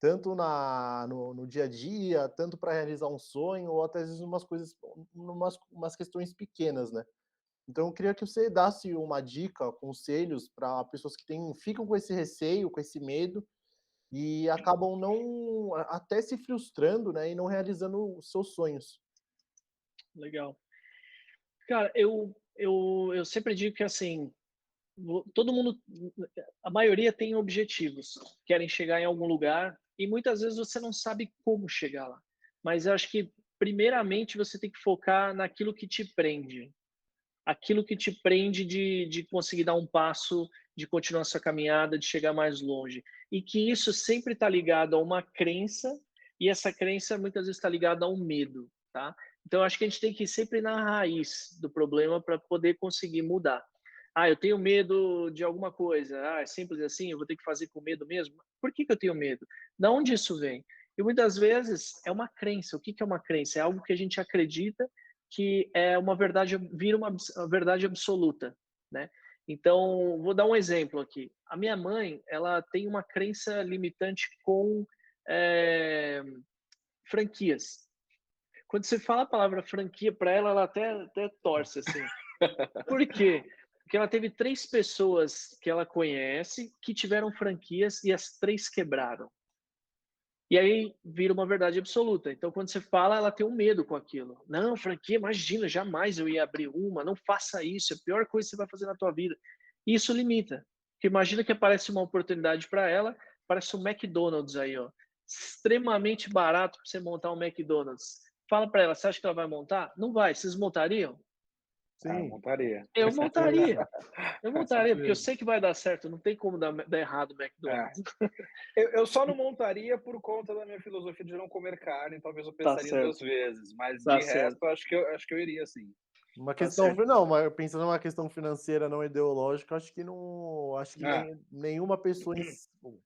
Tanto no dia a dia, tanto para realizar um sonho, ou até às vezes umas questões pequenas, né? Então eu queria que você desse uma dica, conselhos para pessoas que ficam com esse receio, com esse medo, e acabam não até se frustrando, né, e não realizando os seus sonhos. Legal. Cara, eu sempre digo que assim, todo mundo, a maioria tem objetivos, querem chegar em algum lugar e muitas vezes você não sabe como chegar lá. Mas eu acho que primeiramente você tem que focar naquilo que te prende, aquilo que te prende de conseguir dar um passo, de continuar sua caminhada, de chegar mais longe. E que isso sempre está ligado a uma crença, e essa crença muitas vezes está ligada a um medo, tá? Então, acho que a gente tem que ir sempre na raiz do problema para poder conseguir mudar. Ah, eu tenho medo de alguma coisa. Ah, é simples assim, eu vou ter que fazer com medo mesmo? Por que eu tenho medo? De onde isso vem? E muitas vezes é uma crença. O que é uma crença? É algo que a gente acredita que é uma verdade, vira uma verdade absoluta, né? Então, vou dar um exemplo aqui. A minha mãe, ela tem uma crença limitante com franquias. Quando você fala a palavra franquia para ela, ela até torce, assim. Por quê? Porque ela teve 3 pessoas que ela conhece que tiveram franquias e as 3 quebraram. E aí vira uma verdade absoluta. Então, quando você fala, ela tem um medo com aquilo. Não, franquia, imagina, jamais eu ia abrir uma, não faça isso, é a pior coisa que você vai fazer na tua vida. E isso limita. Porque imagina que aparece uma oportunidade para ela, parece um McDonald's aí, ó, extremamente barato para você montar um McDonald's. Fala para ela, você acha que ela vai montar? Não vai. Vocês montariam? eu Sim, montaria. Eu com certeza. montaria. Eu Com montaria, porque eu certeza. sei que vai dar certo, não tem como dar errado o É. McDonald's. Eu só não montaria por conta da minha filosofia de não comer carne, talvez eu Tá pensaria 2 certo, vezes, mas tá de certo, resto acho que eu iria sim. Uma tá questão, certo. não, mas pensando numa questão financeira não ideológica, acho que Ah, nenhuma pessoa,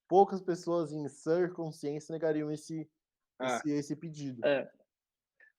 poucas pessoas em sã consciência negariam ah, esse pedido. É.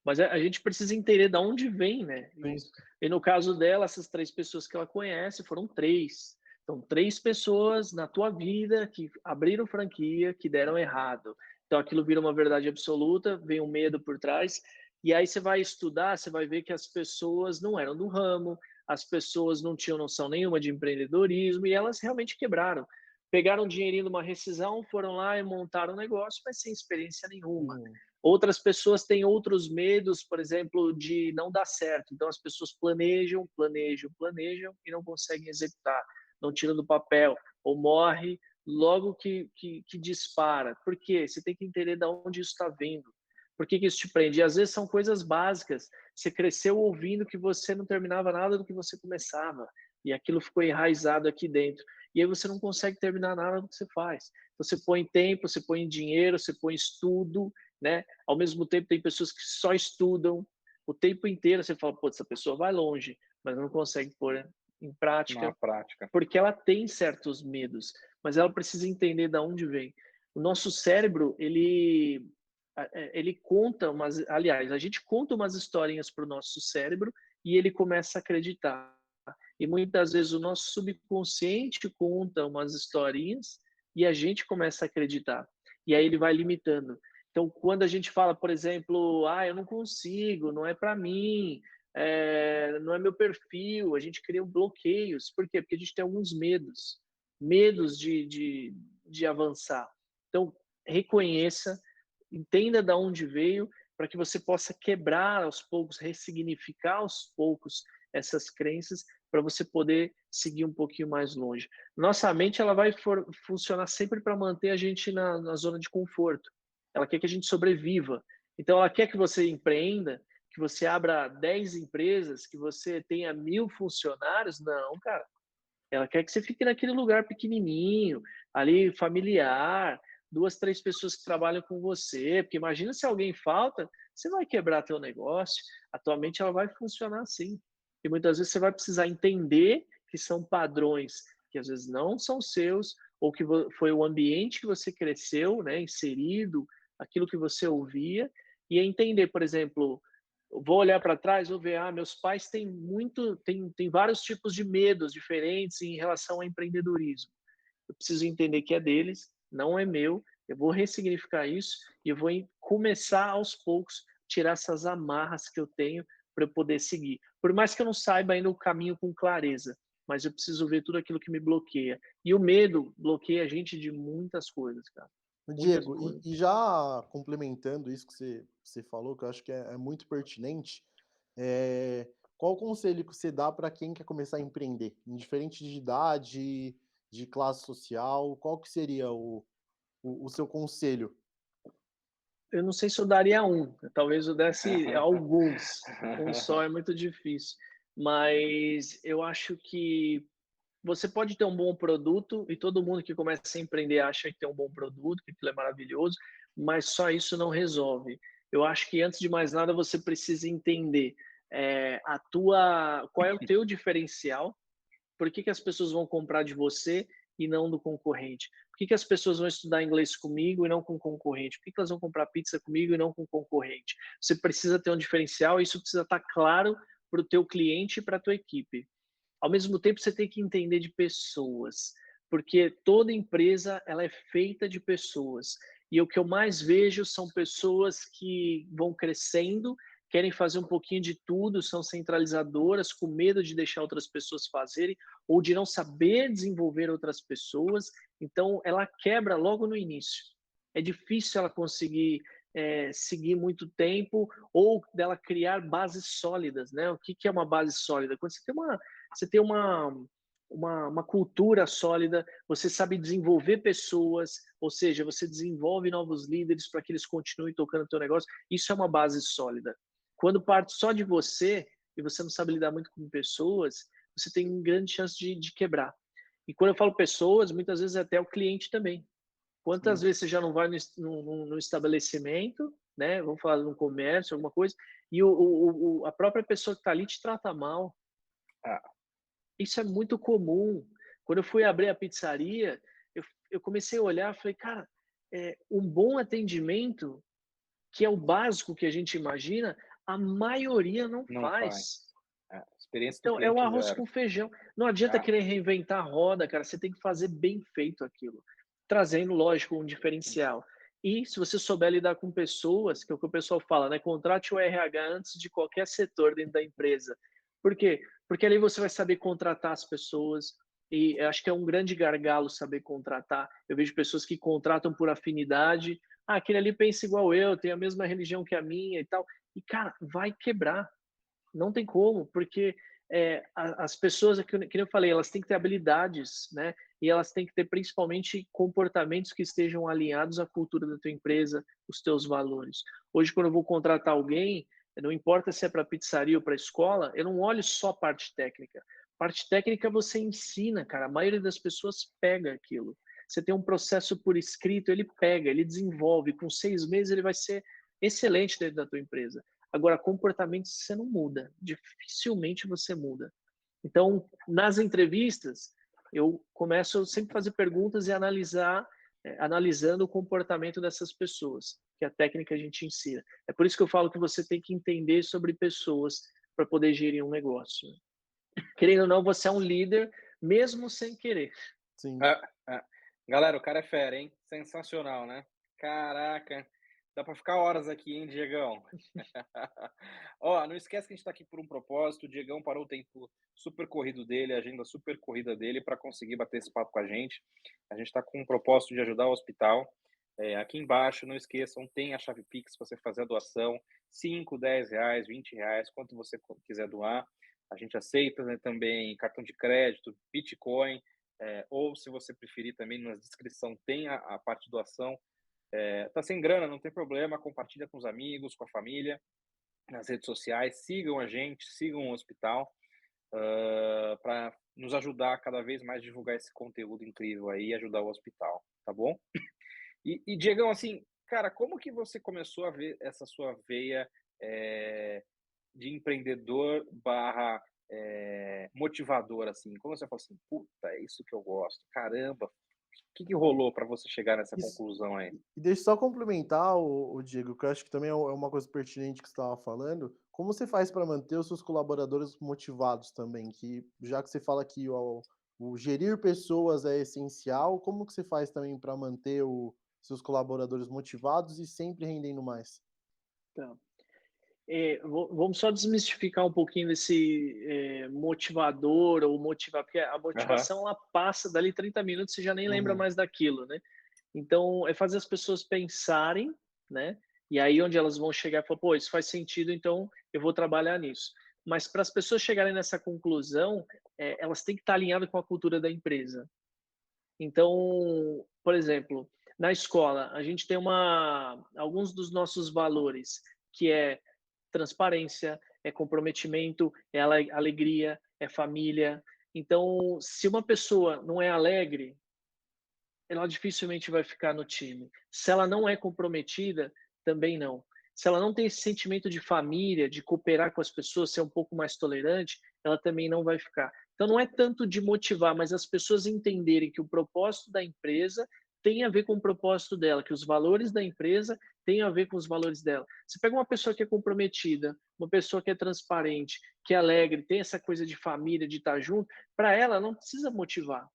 Mas a gente precisa entender de onde vem, né? Sim. Isso. E no caso dela, essas 3 pessoas que ela conhece foram 3. Então, 3 pessoas na tua vida que abriram franquia, que deram errado. Então, aquilo vira uma verdade absoluta, vem um medo por trás. E aí você vai estudar, você vai ver que as pessoas não eram do ramo, as pessoas não tinham noção nenhuma de empreendedorismo e elas realmente quebraram. Pegaram um dinheirinho de uma rescisão, foram lá e montaram um negócio, mas sem experiência nenhuma. Sim. Outras pessoas têm outros medos, por exemplo, de não dar certo. Então, as pessoas planejam, planejam, planejam e não conseguem executar. não tira do papel, ou morre logo que dispara. Por quê? Você tem que entender de onde isso está vindo. Por que isso te prende? E às vezes são coisas básicas. Você cresceu ouvindo que você não terminava nada do que você começava. E aquilo ficou enraizado aqui dentro. E aí você não consegue terminar nada do que você faz. Então você põe tempo, você põe dinheiro, você põe estudo, né? Ao mesmo tempo tem pessoas que só estudam o tempo inteiro. Você fala, pô, essa pessoa vai longe, mas não consegue pôr em Na prática prática. porque ela tem certos medos, mas ela precisa entender de onde vem. O nosso cérebro, ele conta aliás, a gente conta umas historinhas para o nosso cérebro e ele começa a acreditar. E muitas vezes o nosso subconsciente conta umas historinhas e a gente começa a acreditar. E aí ele vai limitando. Então, quando a gente fala, por exemplo, eu não consigo, não é para mim, não é meu perfil, a gente cria bloqueios. Por quê? Porque a gente tem alguns medos de avançar. Então, reconheça, entenda de onde veio, para que você possa quebrar aos poucos, ressignificar aos poucos essas crenças, para você poder seguir um pouquinho mais longe. Nossa mente ela vai funcionar sempre para manter a gente na zona de conforto. Ela quer que a gente sobreviva. Então, ela quer que você empreenda, que você abra 10 empresas, que você tenha 1000 funcionários. Não, cara. Ela quer que você fique naquele lugar pequenininho, ali familiar, 2, 3 pessoas que trabalham com você, porque imagina se alguém falta, você vai quebrar teu negócio, a tua mente ela vai funcionar assim. E muitas vezes você vai precisar entender que são padrões que às vezes não são seus, ou que foi o ambiente que você cresceu, né, inserido, aquilo que você ouvia, e entender, por exemplo, vou olhar para trás, vou ver, meus pais têm vários tipos de medos diferentes em relação ao empreendedorismo. Eu preciso entender que é deles, não é meu, eu vou ressignificar isso e eu vou começar aos poucos tirar essas amarras que eu tenho para eu poder seguir. Por mais que eu não saiba ainda o caminho com clareza, mas eu preciso ver tudo aquilo que me bloqueia. E o medo bloqueia a gente de muitas coisas, cara. Muitas Diego, coisas. e já complementando isso que você falou, que eu acho que é muito pertinente, qual o conselho que você dá para quem quer começar a empreender? Indiferente de idade, de classe social, qual que seria o seu conselho? Eu não sei se eu daria um, talvez eu desse alguns. Um só é muito difícil. Mas eu acho que você pode ter um bom produto e todo mundo que começa a empreender acha que tem um bom produto, que aquilo é maravilhoso, mas só isso não resolve. Eu acho que antes de mais nada você precisa entender qual é o teu diferencial, por que as pessoas vão comprar de você e não do concorrente? Por que as pessoas vão estudar inglês comigo e não com o concorrente? Por que elas vão comprar pizza comigo e não com o concorrente? Você precisa ter um diferencial e isso precisa estar claro para o teu cliente e para a tua equipe. Ao mesmo tempo, você tem que entender de pessoas, porque toda empresa ela é feita de pessoas. E o que eu mais vejo são pessoas que vão crescendo, querem fazer um pouquinho de tudo, são centralizadoras, com medo de deixar outras pessoas fazerem, ou de não saber desenvolver outras pessoas. Então, ela quebra logo no início. É difícil ela conseguir seguir muito tempo ou dela criar bases sólidas, né? O que é uma base sólida? Quando você tem uma cultura sólida, você sabe desenvolver pessoas, ou seja, você desenvolve novos líderes para que eles continuem tocando o teu negócio. Isso é uma base sólida. Quando parte só de você e você não sabe lidar muito com pessoas, você tem grande chance de quebrar. E quando eu falo pessoas, muitas vezes é até o cliente também. Quantas vezes você já não vai no estabelecimento, né? Vamos falar no comércio, alguma coisa, e a própria pessoa que está ali te trata mal. Isso é muito comum. Quando eu fui abrir a pizzaria, eu comecei a olhar e falei, cara, um bom atendimento, que é o básico que a gente imagina, a maioria não Não faz. faz. Experiência do Então, é o cliente arroz zero. com feijão. Não adianta querer reinventar a roda, cara. Você tem que fazer bem feito aquilo. Trazendo, lógico, um diferencial. E se você souber lidar com pessoas, que é o que o pessoal fala, né? Contrate o RH antes de qualquer setor dentro da empresa. Por quê? Porque ali você vai saber contratar as pessoas. E eu acho que é um grande gargalo saber contratar. Eu vejo pessoas que contratam por afinidade. Aquele ali pensa igual eu, tem a mesma religião que a minha e tal. E, cara, vai quebrar. Não tem como, porque as pessoas, que eu falei, elas têm que ter habilidades, né? E elas têm que ter principalmente comportamentos que estejam alinhados à cultura da tua empresa, os teus valores. Hoje, quando eu vou contratar alguém, não importa se é para pizzaria ou para escola, eu não olho só a parte técnica. Parte técnica você ensina, cara. A maioria das pessoas pega aquilo. Você tem um processo por escrito, ele pega, ele desenvolve. Com 6 meses ele vai ser excelente dentro da tua empresa. Agora, comportamento você não muda. Dificilmente você muda. Então, nas entrevistas, eu começo sempre a fazer perguntas e analisando o comportamento dessas pessoas, que a técnica a gente ensina. É por isso que eu falo que você tem que entender sobre pessoas para poder gerir um negócio. Querendo ou não, você é um líder, mesmo sem querer. Sim. Galera, o cara é fera, hein? Sensacional, né? Caraca, dá para ficar horas aqui, hein, Diegão? Ó, não esquece que a gente está aqui por um propósito. O Diegão parou o tempo super corrido dele, a agenda super corrida dele para conseguir bater esse papo com a gente. A gente está com um propósito de ajudar o hospital. Aqui embaixo, não esqueçam, tem a chave Pix para você fazer a doação. 5, 10 reais, 20 reais, quanto você quiser doar. A gente aceita, né, também cartão de crédito, Bitcoin, ou se você preferir também, na descrição tem a parte de doação. Tá sem grana, não tem problema, compartilha com os amigos, com a família, nas redes sociais, sigam a gente, sigam o hospital, para nos ajudar cada vez mais a divulgar esse conteúdo incrível aí e ajudar o hospital, tá bom? E Diegão, assim, cara, como que você começou a ver essa sua veia de empreendedor barra motivador, assim? Como você falou assim, puta, é isso que eu gosto, caramba, o que rolou para você chegar nessa conclusão aí? E deixa eu só complementar, o Diego, que eu acho que também é uma coisa pertinente que você estava falando. Como você faz para manter os seus colaboradores motivados também? Que já que você fala que o gerir pessoas é essencial, como que você faz também para manter os seus colaboradores motivados e sempre rendendo mais? Então, vamos só desmistificar um pouquinho desse motivador ou motivar, porque a Aham. motivação ela passa dali 30 minutos, você já nem lembra Uhum. mais daquilo, né? Então, é fazer as pessoas pensarem, né? E aí onde elas vão chegar e falar, pô, isso faz sentido, então eu vou trabalhar nisso. Mas para as pessoas chegarem nessa conclusão, elas têm que estar alinhadas com a cultura da empresa. Então, por exemplo, na escola, a gente tem alguns dos nossos valores, que é transparência, é comprometimento, é alegria, é família. Então, se uma pessoa não é alegre, ela dificilmente vai ficar no time. Se ela não é comprometida, também não. Se ela não tem esse sentimento de família, de cooperar com as pessoas, ser um pouco mais tolerante, ela também não vai ficar. Então não é tanto de motivar, mas as pessoas entenderem que o propósito da empresa tem a ver com o propósito dela, que os valores da empresa têm a ver com os valores dela. Você pega uma pessoa que é comprometida, uma pessoa que é transparente, que é alegre, tem essa coisa de família, de estar junto, para ela não precisa motivar.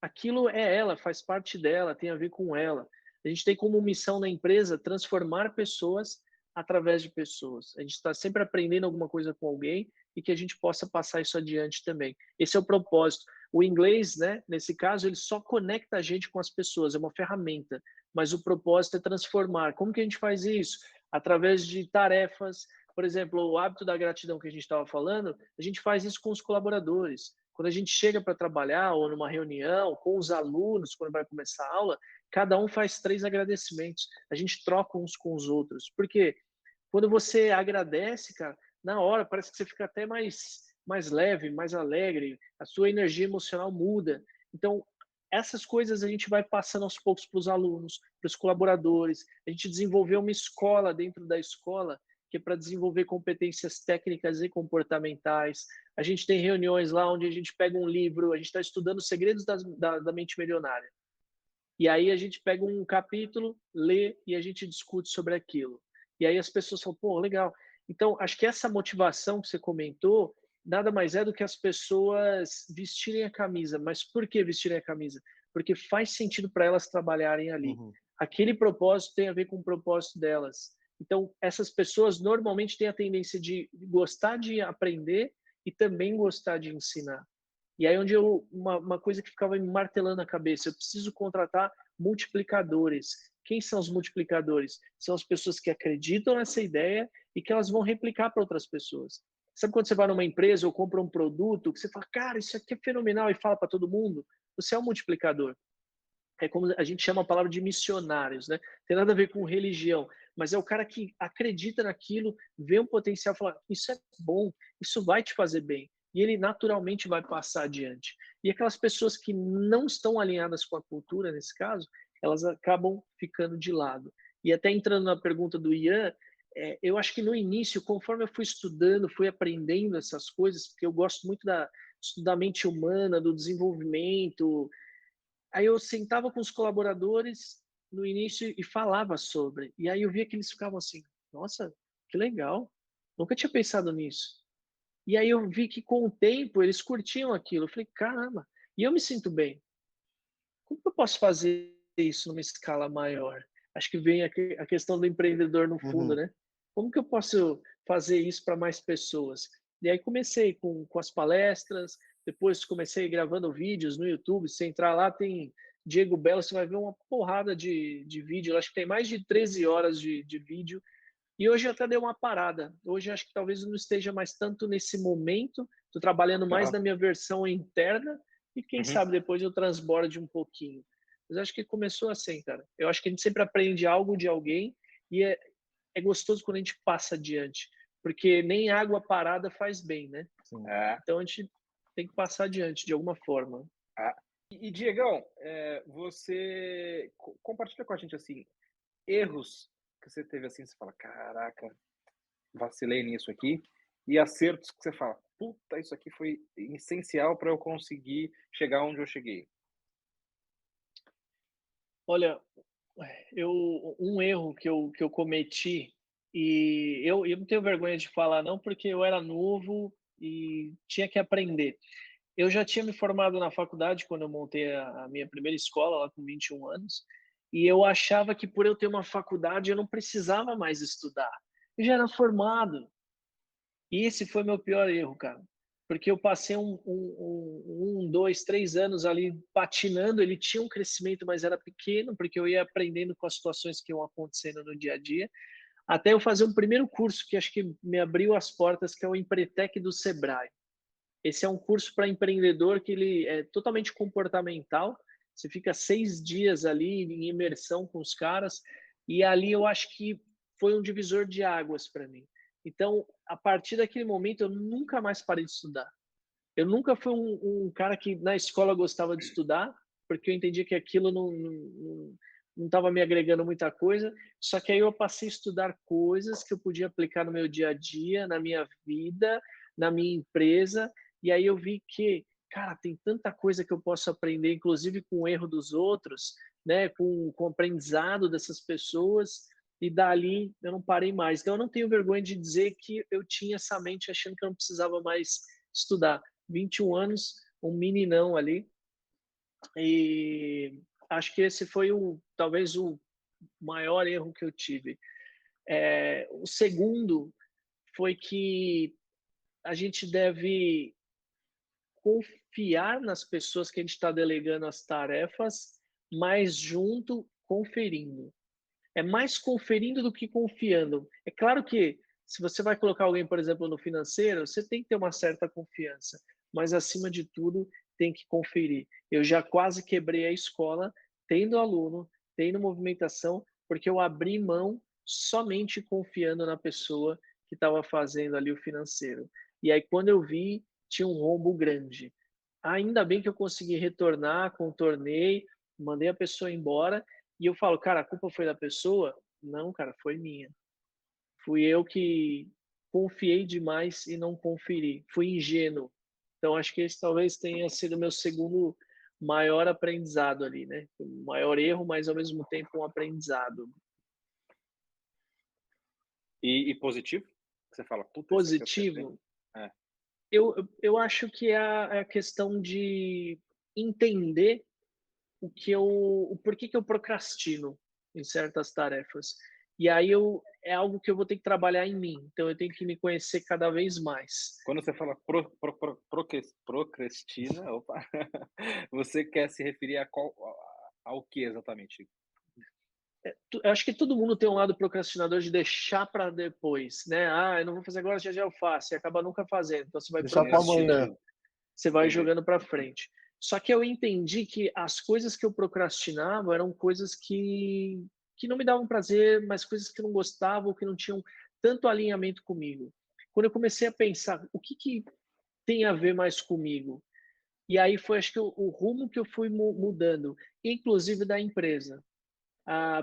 Aquilo é ela, faz parte dela, tem a ver com ela. A gente tem como missão na empresa transformar pessoas através de pessoas. A gente está sempre aprendendo alguma coisa com alguém e que a gente possa passar isso adiante também. Esse é o propósito. O inglês, né, nesse caso, ele só conecta a gente com as pessoas, é uma ferramenta, mas o propósito é transformar. Como que a gente faz isso? Através de tarefas. Por exemplo, o hábito da gratidão que a gente estava falando, a gente faz isso com os colaboradores. Quando a gente chega para trabalhar ou numa reunião com os alunos, quando vai começar a aula, cada um faz 3 agradecimentos. A gente troca uns com os outros. Porque quando você agradece, cara, na hora parece que você fica até mais leve, mais alegre, a sua energia emocional muda. Então, essas coisas a gente vai passando aos poucos para os alunos, para os colaboradores. A gente desenvolveu uma escola dentro da escola que é para desenvolver competências técnicas e comportamentais. A gente tem reuniões lá onde a gente pega um livro, a gente está estudando os segredos da mente milionária. E aí a gente pega um capítulo, lê e a gente discute sobre aquilo. E aí as pessoas falam, pô, legal. Então, acho que essa motivação que você comentou, nada mais é do que as pessoas vestirem a camisa. Mas por que vestirem a camisa? Porque faz sentido para elas trabalharem ali. Uhum. Aquele propósito tem a ver com o propósito delas. Então, essas pessoas normalmente têm a tendência de gostar de aprender e também gostar de ensinar. E aí onde uma coisa que ficava me martelando a cabeça, eu preciso contratar multiplicadores. Quem são os multiplicadores? São as pessoas que acreditam nessa ideia e que elas vão replicar para outras pessoas. Sabe quando você vai numa empresa ou compra um produto que você fala, cara, isso aqui é fenomenal e fala para todo mundo? Você é um multiplicador. É como a gente chama a palavra de missionários, né? Tem nada a ver com religião, mas é o cara que acredita naquilo, vê um potencial, fala, isso é bom, isso vai te fazer bem. E ele naturalmente vai passar adiante. E aquelas pessoas que não estão alinhadas com a cultura, nesse caso, elas acabam ficando de lado. E até entrando na pergunta do Ian, eu acho que no início, conforme eu fui estudando, fui aprendendo essas coisas, porque eu gosto muito da mente humana, do desenvolvimento. Aí eu sentava com os colaboradores no início e falava sobre. E aí eu via que eles ficavam assim, nossa, que legal, nunca tinha pensado nisso. E aí eu vi que com o tempo eles curtiam aquilo. Eu falei, caramba, e eu me sinto bem. Como que eu posso fazer isso numa escala maior? Acho que vem a questão do empreendedor no fundo, Uhum. né? Como que eu posso fazer isso para mais pessoas? E aí comecei com as palestras, depois comecei gravando vídeos no YouTube. Se entrar lá, tem Diego Belo, você vai ver uma porrada de vídeo. Eu acho que tem mais de 13 horas de vídeo. E hoje eu até dei uma parada. Hoje eu acho que talvez eu não esteja mais tanto nesse momento. Estou trabalhando mais Tá. na minha versão interna e quem Uhum. sabe depois eu transborde um pouquinho. Mas acho que começou assim, cara. Eu acho que a gente sempre aprende algo de alguém e é gostoso quando a gente passa adiante, porque nem água parada faz bem, né? Sim. É. Então a gente tem que passar adiante de alguma forma. E Diegão, você compartilha com a gente assim erros que você teve assim, você fala, caraca, vacilei nisso aqui, e acertos que você fala, puta, isso aqui foi essencial para eu conseguir chegar onde eu cheguei. Olha, um erro que eu cometi, e eu não tenho vergonha de falar não, porque eu era novo e tinha que aprender. Eu já tinha me formado na faculdade quando eu montei a minha primeira escola, lá com 21 anos, e eu achava que por eu ter uma faculdade eu não precisava mais estudar. Eu já era formado. E esse foi meu pior erro, cara. Porque eu passei 2, 3 anos ali patinando, ele tinha um crescimento, mas era pequeno, porque eu ia aprendendo com as situações que iam acontecendo no dia a dia, até eu fazer um primeiro curso que acho que me abriu as portas, que é o Empretec do Sebrae. Esse é um curso para empreendedor que ele é totalmente comportamental. Você fica 6 dias ali em imersão com os caras e ali eu acho que foi um divisor de águas para mim. Então, a partir daquele momento, eu nunca mais parei de estudar. Eu nunca fui um cara que na escola gostava de estudar, porque eu entendia que aquilo não estava me agregando muita coisa. Só que aí eu passei a estudar coisas que eu podia aplicar no meu dia a dia, na minha vida, na minha empresa. E aí eu vi que, cara, tem tanta coisa que eu posso aprender, inclusive com o erro dos outros, né, com o aprendizado dessas pessoas. E dali eu não parei mais. Então eu não tenho vergonha de dizer que eu tinha essa mente achando que eu não precisava mais estudar. 21 anos, um meninão ali. E acho que esse foi talvez o maior erro que eu tive. O segundo foi que a gente deve confiar nas pessoas que a gente está delegando as tarefas, mas junto conferindo. É mais conferindo do que confiando. É claro que se você vai colocar alguém, por exemplo, no financeiro, você tem que ter uma certa confiança, mas acima de tudo tem que conferir. Eu já quase quebrei a escola tendo aluno, tendo movimentação, porque eu abri mão somente confiando na pessoa que estava fazendo ali o financeiro. E aí quando eu vi, tinha um rombo grande. Ainda bem que eu consegui retornar, contornei, mandei a pessoa embora e eu falo, cara, a culpa foi da pessoa? Não, cara, foi minha. Fui eu que confiei demais e não conferi. Fui ingênuo. Então, acho que esse talvez tenha sido o meu segundo maior aprendizado ali, né? O maior erro, mas ao mesmo tempo um aprendizado. E positivo? Você fala, puta, isso aqui eu acertei. Positivo, É. eu acho que é a questão de entender o porquê que eu procrastino em certas tarefas. E aí é algo que eu vou ter que trabalhar em mim. Então eu tenho que me conhecer cada vez mais. Quando você fala procrastina, opa, você quer se referir ao que exatamente? Eu acho que todo mundo tem um lado procrastinador de deixar para depois, né? Ah, eu não vou fazer agora, já já eu faço, e acaba nunca fazendo. Então você vai Deixar para amanhã. procrastinando, você vai Entendi. jogando para frente. Só que eu entendi que as coisas que eu procrastinava eram coisas que não me davam prazer, mas coisas que eu não gostava ou que não tinham tanto alinhamento comigo. Quando eu comecei a pensar, o que que tem a ver mais comigo? E aí foi, acho que o rumo que eu fui mudando, inclusive da empresa.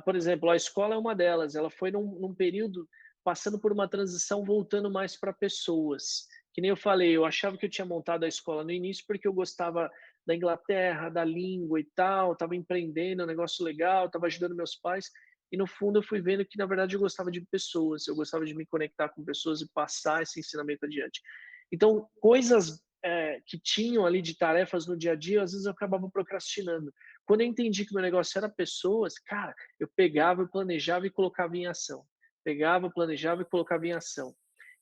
Por exemplo, a escola é uma delas. Ela foi num período passando por uma transição, voltando mais para pessoas. Que nem eu falei, eu achava que eu tinha montado a escola no início porque eu gostava da Inglaterra, da língua e tal, estava empreendendo, um negócio legal, estava ajudando meus pais. E no fundo eu fui vendo que, na verdade, eu gostava de pessoas, eu gostava de me conectar com pessoas e passar esse ensinamento adiante. Então, coisas que tinham ali de tarefas no dia a dia, às vezes eu acabava procrastinando. Quando eu entendi que meu negócio era pessoas, cara, eu pegava, eu planejava e colocava em ação. Pegava, planejava e colocava em ação.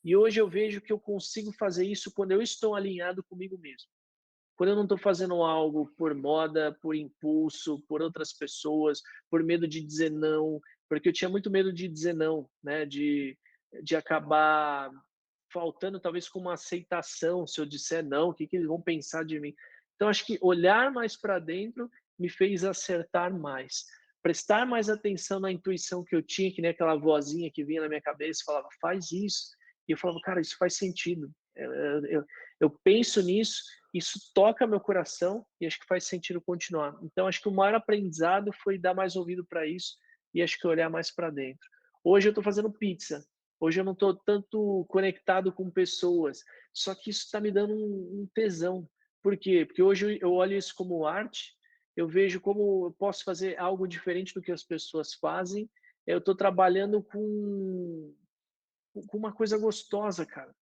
E hoje eu vejo que eu consigo fazer isso quando eu estou alinhado comigo mesmo. Quando eu não estou fazendo algo por moda, por impulso, por outras pessoas, por medo de dizer não, porque eu tinha muito medo de dizer não, né? De acabar faltando talvez com uma aceitação se eu disser não, o que, que eles vão pensar de mim. Então, acho que olhar mais para dentro me fez acertar mais. Prestar mais atenção na intuição que eu tinha, que nem aquela vozinha que vinha na minha cabeça e falava, faz isso. E eu falava, cara, isso faz sentido. Eu penso nisso, isso toca meu coração e acho que faz sentido continuar. Então, acho que o maior aprendizado foi dar mais ouvido para isso e acho que olhar mais para dentro. Hoje eu estou fazendo pizza. Hoje eu não estou tanto conectado com pessoas, só que isso está me dando um tesão. Por quê? Porque hoje eu olho isso como arte, eu vejo como eu posso fazer algo diferente do que as pessoas fazem. Eu estou trabalhando com uma coisa gostosa, cara.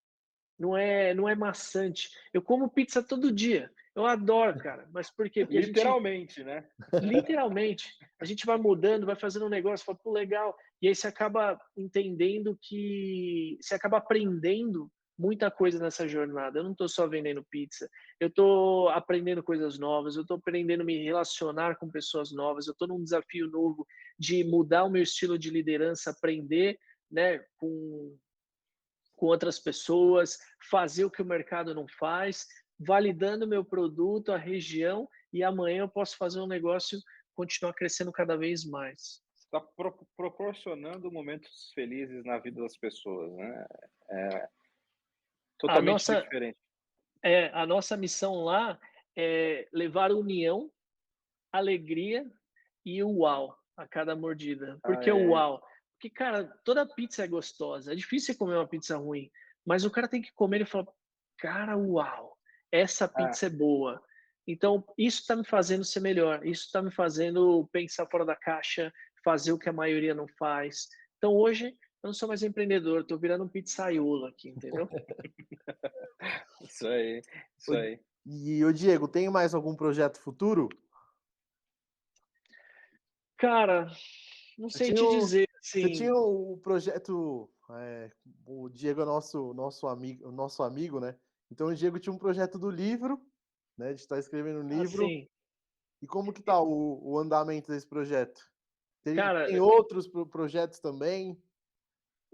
Não é maçante. Eu como pizza todo dia. Eu adoro, cara. Mas por quê? Porque a gente Literalmente, né? literalmente, a gente vai mudando, vai fazendo um negócio, fala, pô, legal. E aí você acaba entendendo que você acaba aprendendo muita coisa nessa jornada. Eu não estou só vendendo pizza, eu estou aprendendo coisas novas, eu estou aprendendo a me relacionar com pessoas novas, eu estou num desafio novo de mudar o meu estilo de liderança, aprender, né, com outras pessoas, fazer o que o mercado não faz, validando meu produto, a região, e amanhã eu posso fazer um negócio continuar crescendo cada vez mais. Está proporcionando momentos felizes na vida das pessoas, né? É A totalmente nossa, diferente. a nossa missão lá é levar união, alegria e o uau a cada mordida. Por Ah, que o é. uau? Porque, cara, toda pizza é gostosa. É difícil comer uma pizza ruim, mas o cara tem que comer e falar, cara, uau, essa Ah, pizza é boa. Então, isso está me fazendo ser melhor. Isso está me fazendo pensar fora da caixa, fazer o que a maioria não faz. Então, hoje, eu não sou mais empreendedor, estou virando um pizzaiolo aqui, entendeu? isso aí, isso Ô, aí. E o Diego, tem mais algum projeto futuro? Cara, não Você sei tinha te o, dizer, você assim, tinha o projeto. O Diego é nosso amigo, né? Então o Diego tinha um projeto do livro, né? De estar escrevendo um livro. assim, E como que tá o andamento desse projeto? Tem cara, outros projetos também?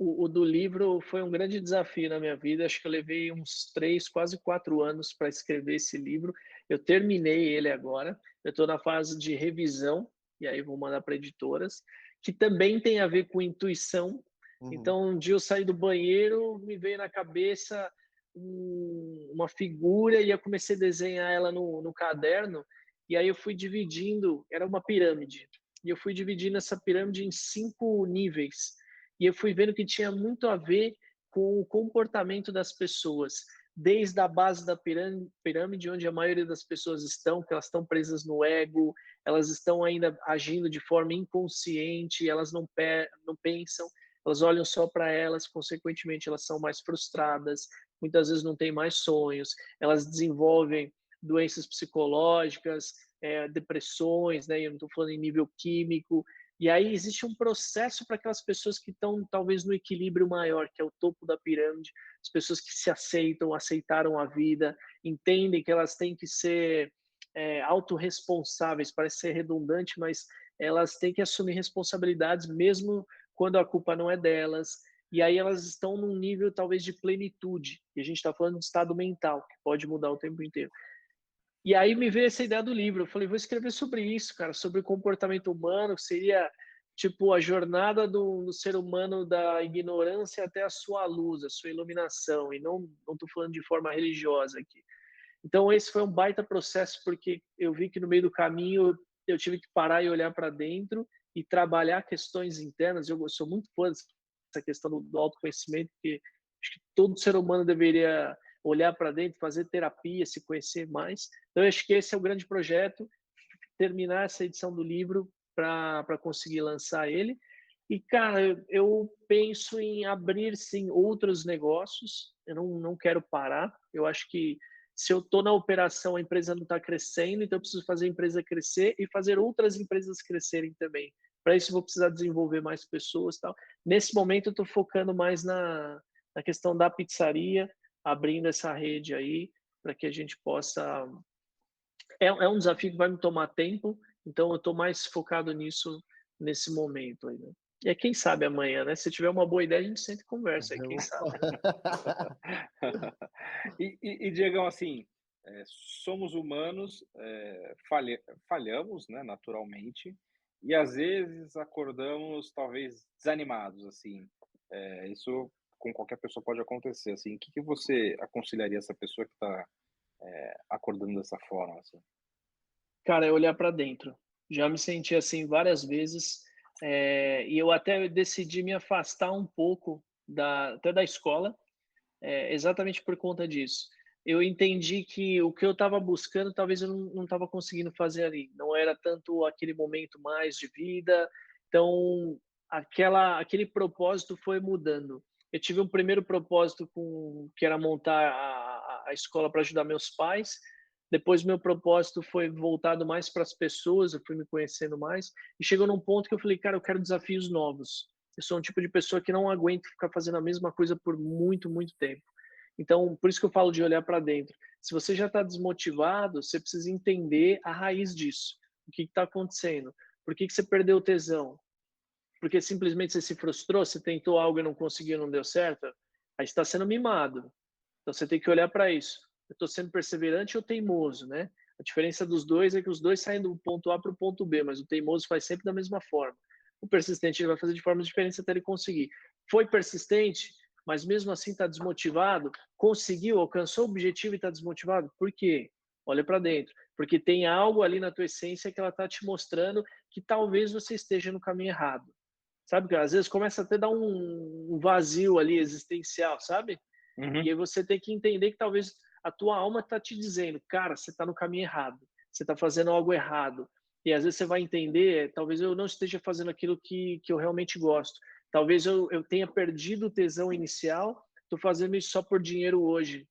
o do livro foi um grande desafio na minha vida. Acho que eu levei uns 3, quase 4 anos para escrever esse livro. Eu terminei ele agora. Eu estou na fase de revisão, e aí vou mandar para editoras, que também tem a ver com intuição. Uhum. Então, um dia eu saí do banheiro, me veio na cabeça uma figura e eu comecei a desenhar ela no caderno. E aí eu fui dividindo, era uma pirâmide. E eu fui dividindo essa pirâmide em 5 níveis e eu fui vendo que tinha muito a ver com o comportamento das pessoas, desde a base da pirâmide, onde a maioria das pessoas estão, que elas estão presas no ego, elas estão ainda agindo de forma inconsciente, elas não pensam, elas olham só para elas, consequentemente elas são mais frustradas, muitas vezes não têm mais sonhos, elas desenvolvem doenças psicológicas, depressões, né? Eu não estou falando em nível químico, e aí existe um processo para aquelas pessoas que estão talvez no equilíbrio maior, que é o topo da pirâmide, as pessoas que se aceitam, aceitaram a vida, entendem que elas têm que ser autorresponsáveis, parece ser redundante, mas elas têm que assumir responsabilidades mesmo quando a culpa não é delas. E aí elas estão num nível talvez de plenitude. E a gente está falando de estado mental, que pode mudar o tempo inteiro. E aí me veio essa ideia do livro. Eu falei, vou escrever sobre isso, cara, sobre o comportamento humano, que seria tipo a jornada do ser humano da ignorância até a sua luz, a sua iluminação. E não estou falando de forma religiosa aqui. Então esse foi um baita processo, porque eu vi que no meio do caminho eu tive que parar e olhar para dentro e trabalhar questões internas. Eu sou muito fã dessa questão do autoconhecimento, porque acho que todo ser humano deveria olhar para dentro, fazer terapia, se conhecer mais. Então, eu acho que esse é o grande projeto, terminar essa edição do livro para conseguir lançar ele. E, cara, eu penso em abrir, sim, outros negócios. Eu não quero parar. Eu acho que se eu estou na operação, a empresa não está crescendo, então eu preciso fazer a empresa crescer e fazer outras empresas crescerem também. Para isso, eu vou precisar desenvolver mais pessoas e tal. Nesse momento, eu estou focando mais na questão da pizzaria, abrindo essa rede aí, para que a gente possa... É um desafio que vai me tomar tempo, então eu estou mais focado nisso nesse momento aí, né? E quem sabe amanhã, né? Se tiver uma boa ideia, a gente senta e conversa aí, quem sabe. E Diegão, assim, somos humanos, falhamos, né, naturalmente, e às vezes acordamos talvez desanimados, assim. Isso com qualquer pessoa pode acontecer, assim. O que você aconselharia essa pessoa que está acordando dessa forma, assim? Cara, é olhar para dentro. Já me senti assim várias vezes, e eu até decidi me afastar um pouco até da escola, exatamente por conta disso. Eu entendi que o que eu estava buscando, talvez eu não estava conseguindo fazer ali. Não era tanto aquele momento mais de vida. Então, aquele propósito foi mudando. Eu tive um primeiro propósito que era montar a escola para ajudar meus pais. Depois, meu propósito foi voltado mais para as pessoas, eu fui me conhecendo mais. E chegou num ponto que eu falei, cara, eu quero desafios novos. Eu sou um tipo de pessoa que não aguento ficar fazendo a mesma coisa por muito, muito tempo. Então, por isso que eu falo de olhar para dentro. Se você já está desmotivado, você precisa entender a raiz disso. O que está acontecendo? Por que você perdeu o tesão? Porque simplesmente você se frustrou, você tentou algo e não conseguiu, não deu certo? Aí está sendo mimado. Então, você tem que olhar para isso. Eu estou sendo perseverante ou teimoso, né? A diferença dos dois é que os dois saem do ponto A para o ponto B, mas o teimoso faz sempre da mesma forma. O persistente ele vai fazer de formas diferentes até ele conseguir. Foi persistente, mas mesmo assim está desmotivado, conseguiu, alcançou o objetivo e está desmotivado. Por quê? Olha para dentro. Porque tem algo ali na tua essência que ela está te mostrando que talvez você esteja no caminho errado. Sabe, às vezes começa até a dar um vazio ali existencial, sabe? Uhum. E aí você tem que entender que talvez a tua alma está te dizendo, cara, você está no caminho errado, você está fazendo algo errado. E às vezes você vai entender, talvez eu não esteja fazendo aquilo que eu realmente gosto. Talvez eu tenha perdido o tesão inicial, estou fazendo isso só por dinheiro hoje.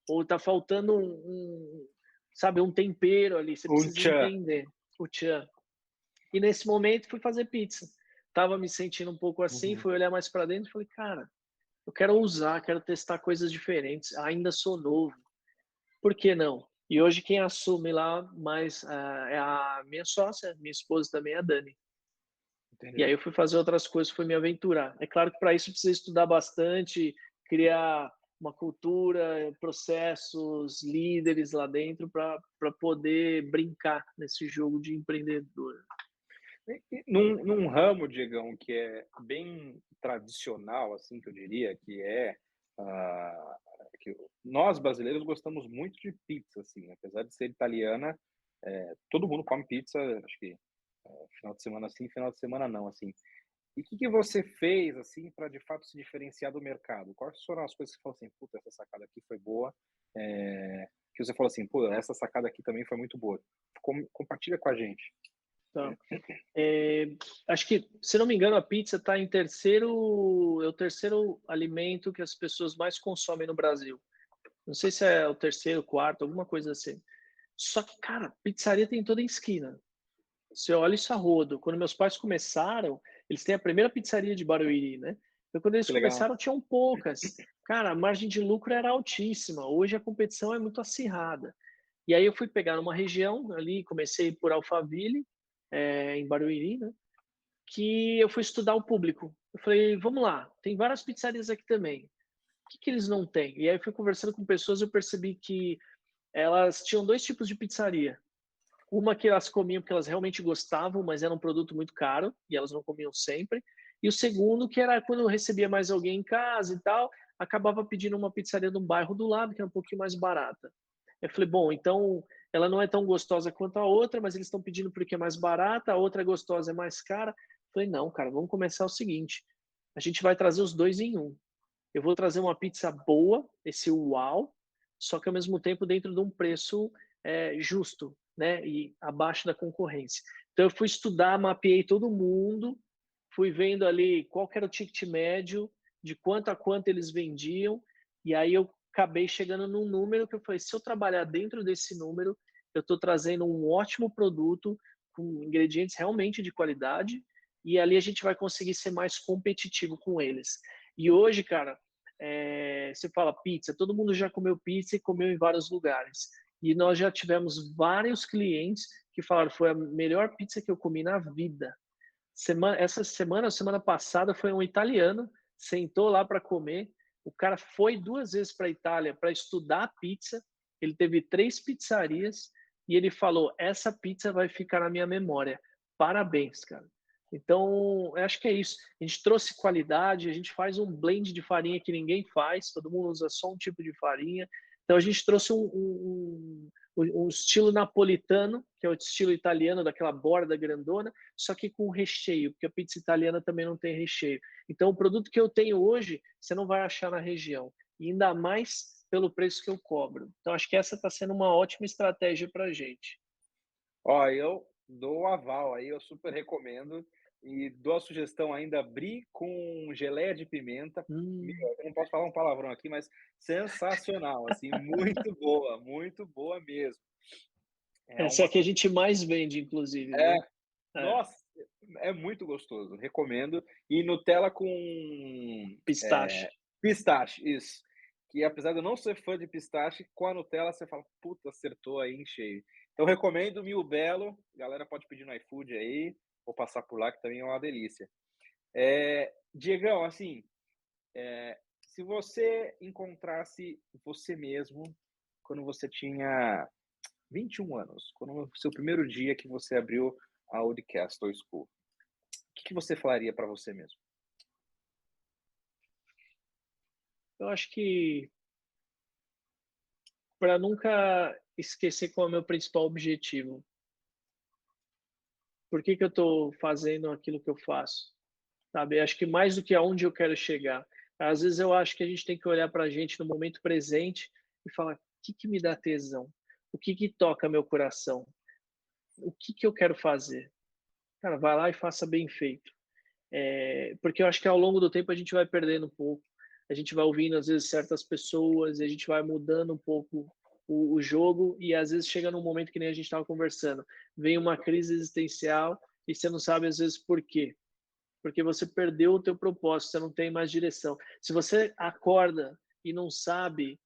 Ou está faltando sabe, um tempero ali, você precisa Tchan. entender. O tchan. E nesse momento fui fazer pizza. Tava me sentindo um pouco assim, fui olhar mais para dentro e falei, cara, eu quero ousar, quero testar coisas diferentes, ainda sou novo, por que não? E hoje quem assume lá mais é a minha sócia, minha esposa também, a Dani. E aí eu fui fazer outras coisas, fui me aventurar. É claro que para isso precisa estudar bastante, criar uma cultura, processos, líderes lá dentro para poder brincar nesse jogo de empreendedor. Num ramo, Diegão, que é bem tradicional, assim, que eu diria, que que nós brasileiros gostamos muito de pizza, assim, apesar de ser italiana, todo mundo come pizza, acho que final de semana sim, final de semana não, assim. E o que você fez, assim, para de fato se diferenciar do mercado? Quais foram as coisas que você falou assim, puta, essa sacada aqui foi boa, que você falou assim, pô, essa sacada aqui também foi muito boa. Compartilha com a gente. Tá. Acho que, se não me engano, a pizza está em é o terceiro alimento que as pessoas mais consomem no Brasil. Não sei se é o terceiro, quarto, alguma coisa assim. Só que, cara, pizzaria tem toda em esquina. Você olha isso a rodo. Quando meus pais começaram, eles têm a primeira pizzaria de Barueri, né? Então, quando eles Que legal. começaram, tinham poucas. Cara, a margem de lucro era altíssima. Hoje a competição é muito acirrada. E aí eu fui pegar numa região ali, comecei por Alphaville, em Barueri, né? Que eu fui estudar o público. Eu falei, vamos lá, tem várias pizzarias aqui também. O que eles não têm? E aí eu fui conversando com pessoas e eu percebi que elas tinham 2 tipos de pizzaria. Uma que elas comiam porque elas realmente gostavam, mas era um produto muito caro e elas não comiam sempre. E o segundo que era quando eu recebia mais alguém em casa e tal, acabava pedindo uma pizzaria de um bairro do lado, que era um pouquinho mais barata. Eu falei, bom, então ela não é tão gostosa quanto a outra, mas eles estão pedindo porque é mais barata, a outra é gostosa, é mais cara. Eu falei, não, cara, vamos começar o seguinte, a gente vai trazer os 2 em um. Eu vou trazer uma pizza boa, esse uau, só que ao mesmo tempo dentro de um preço justo, né? E abaixo da concorrência. Então eu fui estudar, mapeei todo mundo, fui vendo ali qual que era o ticket médio, de quanto a quanto eles vendiam, e aí eu acabei chegando num número que eu falei, se eu trabalhar dentro desse número, eu estou trazendo um ótimo produto com ingredientes realmente de qualidade, e ali a gente vai conseguir ser mais competitivo com eles. E hoje, cara, você fala pizza, todo mundo já comeu pizza e comeu em vários lugares. E nós já tivemos vários clientes que falaram, foi a melhor pizza que eu comi na vida. Essa semana passada, foi um italiano, sentou lá para comer. O cara foi 2 vezes para a Itália para estudar pizza. Ele teve 3 pizzarias e ele falou: essa pizza vai ficar na minha memória. Parabéns, cara. Então, eu acho que é isso. A gente trouxe qualidade, a gente faz um blend de farinha que ninguém faz, todo mundo usa só um tipo de farinha. Então, a gente trouxe um estilo napolitano, que é o estilo italiano, daquela borda grandona, só que com recheio, porque a pizza italiana também não tem recheio. Então, o produto que eu tenho hoje, você não vai achar na região, e ainda mais pelo preço que eu cobro. Então, acho que essa está sendo uma ótima estratégia para a gente. Ó, eu dou o aval aí, eu super recomendo e dou a sugestão ainda, brie com geleia de pimenta. Meu, eu não posso falar um palavrão aqui, mas sensacional, assim, muito boa mesmo. É Essa é uma a que a gente mais vende, inclusive, é, viu? É, nossa, é muito gostoso, recomendo. E Nutella com pistache. pistache, isso. Que apesar de eu não ser fã de pistache, com a Nutella você fala: "Puta, acertou aí em cheio". Então recomendo Mil Belo, galera pode pedir no iFood aí, ou passar por lá que também é uma delícia. Diegão, assim, se você encontrasse você mesmo quando você tinha 21 anos, quando o seu primeiro dia que você abriu a Old Castle School, o que você falaria para você mesmo? Eu acho que para nunca esquecer qual é o meu principal objetivo. Por que eu estou fazendo aquilo que eu faço? Sabe? Acho que mais do que aonde eu quero chegar. Às vezes eu acho que a gente tem que olhar para a gente no momento presente e falar: o que me dá tesão? O que toca meu coração? O que eu quero fazer? Cara, vai lá e faça bem feito. Porque eu acho que ao longo do tempo a gente vai perdendo um pouco. A gente vai ouvindo, às vezes, certas pessoas, e a gente vai mudando um pouco o jogo, e às vezes chega num momento que nem a gente estava conversando. Vem uma crise existencial e você não sabe, às vezes, por quê. Porque você perdeu o teu propósito, você não tem mais direção. Se você acorda e não sabe,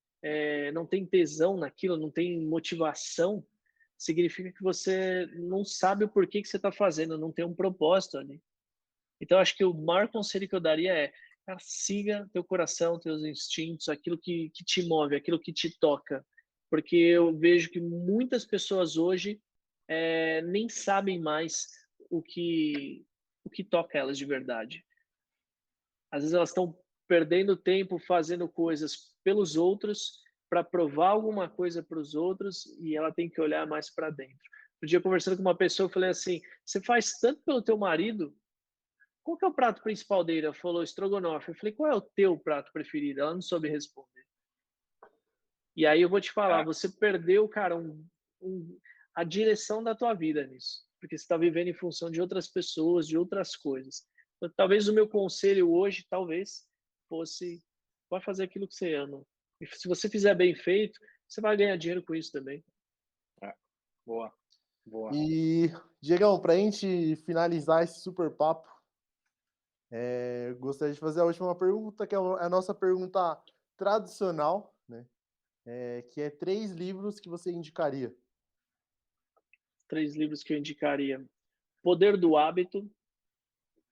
não tem tesão naquilo, não tem motivação, significa que você não sabe o porquê que você está fazendo, não tem um propósito ali. Então, acho que o maior conselho que eu daria é, cara, siga teu coração, teus instintos, aquilo que te move, aquilo que te toca. Porque eu vejo que muitas pessoas hoje nem sabem mais o que, o que toca elas de verdade. Às vezes elas estão perdendo tempo fazendo coisas pelos outros, para provar alguma coisa para os outros, e ela tem que olhar mais para dentro. Um dia, conversando com uma pessoa, eu falei assim, você faz tanto pelo teu marido, qual que é o prato principal dele? Ela falou estrogonofe. Eu falei, qual é o teu prato preferido? Ela não soube responder. E aí eu vou te falar, Ah, você perdeu, cara, a direção da tua vida nisso. Porque você está vivendo em função de outras pessoas, de outras coisas. Então, talvez o meu conselho hoje, talvez, fosse, vai fazer aquilo que você ama. E se você fizer bem feito, você vai ganhar dinheiro com isso também. é, boa, boa. E, Diegão, para a gente finalizar esse super papo, gostaria de fazer a última pergunta, que é a nossa pergunta tradicional, né? Que é 3 livros que você indicaria. 3 livros que eu indicaria. Poder do Hábito.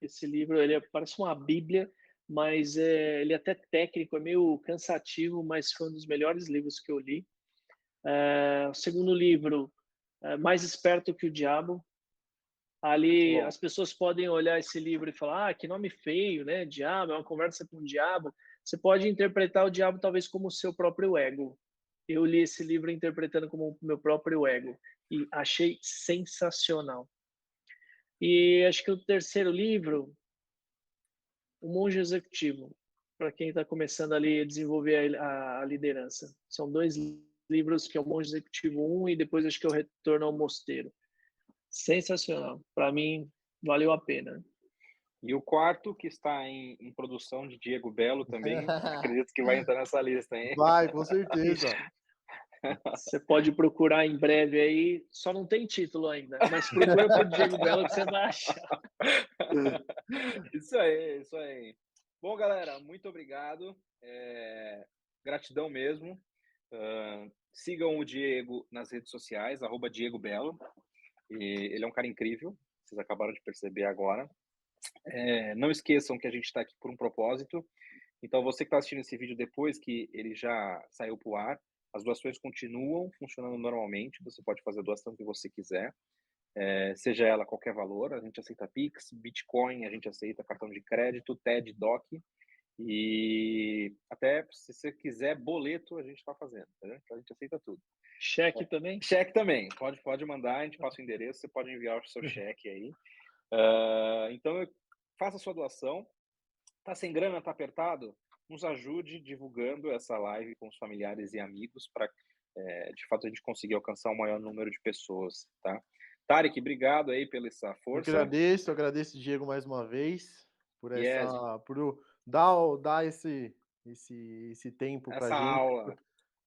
Esse livro, parece uma bíblia, mas ele é até técnico, é meio cansativo, mas foi um dos melhores livros que eu li. O segundo livro, Mais Esperto que o Diabo. Ali as pessoas podem olhar esse livro e falar, que nome feio, né? Diabo, é uma conversa com o diabo. Você pode interpretar o diabo talvez como o seu próprio ego. Eu li esse livro interpretando como o meu próprio ego e achei sensacional. E acho que o terceiro livro, O Monge Executivo, para quem está começando ali a desenvolver a liderança. São 2 livros, que é o Monge Executivo 1 e depois acho que é o Retorno ao Mosteiro. Sensacional. Para mim, valeu a pena. E o quarto, que está em produção, de Diego Bello também, acredito que vai entrar nessa lista, hein? Vai, com certeza. Você pode procurar em breve aí, só não tem título ainda, mas procura por Diego Bello que você vai achar. Isso aí, isso aí. Bom, galera, muito obrigado. Gratidão mesmo. Sigam o Diego nas redes sociais, @Diego Bello. E ele é um cara incrível, vocês acabaram de perceber agora. Não esqueçam que a gente está aqui por um propósito. Então, você que está assistindo esse vídeo depois que ele já saiu para o ar, as doações continuam funcionando normalmente. Você pode fazer a doação que você quiser, seja ela qualquer valor. A gente aceita Pix, Bitcoin, a gente aceita cartão de crédito, TED, DOC. E até se você quiser boleto, a gente está fazendo, tá? Então, a gente aceita tudo. Cheque também? Cheque também, pode mandar, a gente passa o endereço, você pode enviar o seu cheque aí. Então, faça a sua doação. Tá sem grana, tá apertado? Nos ajude divulgando essa live com os familiares e amigos para, de fato, a gente conseguir alcançar o maior número de pessoas, tá? Tarek, obrigado aí pela essa força. Eu agradeço, Diego, mais uma vez, por dar esse tempo para essa gente aula.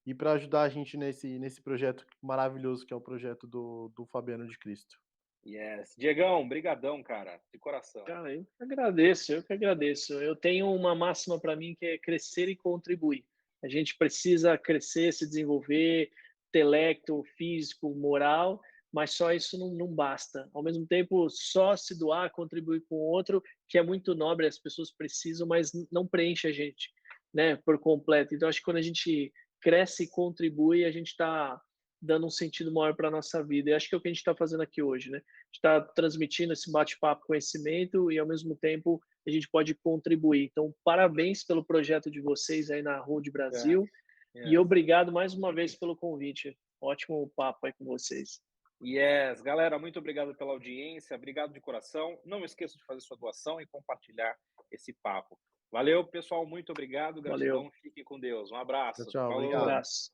E para ajudar a gente nesse projeto maravilhoso que é o projeto do Fabiano de Cristo. Yes. Diegão, brigadão, cara, de coração. Cara, eu que agradeço. Eu tenho uma máxima para mim que é crescer e contribuir. A gente precisa crescer, se desenvolver, intelecto, físico, moral, mas só isso não basta. Ao mesmo tempo, só se doar, contribuir com o outro, que é muito nobre, as pessoas precisam, mas não preenche a gente, né, por completo. Então, acho que quando a gente cresce e contribui, a gente está dando um sentido maior para a nossa vida. E acho que é o que a gente está fazendo aqui hoje, né? Está transmitindo esse bate-papo, conhecimento, e ao mesmo tempo a gente pode contribuir. Então, parabéns pelo projeto de vocês aí na Road Brasil e obrigado mais uma vez pelo convite. Ótimo papo aí com vocês. Yes, galera, muito obrigado pela audiência, obrigado de coração. Não esqueça de fazer sua doação e compartilhar esse papo. Valeu, pessoal, muito obrigado, gratidão, Fiquem com Deus. Um abraço. Tchau, Um obrigado. abraço.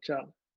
Tchau.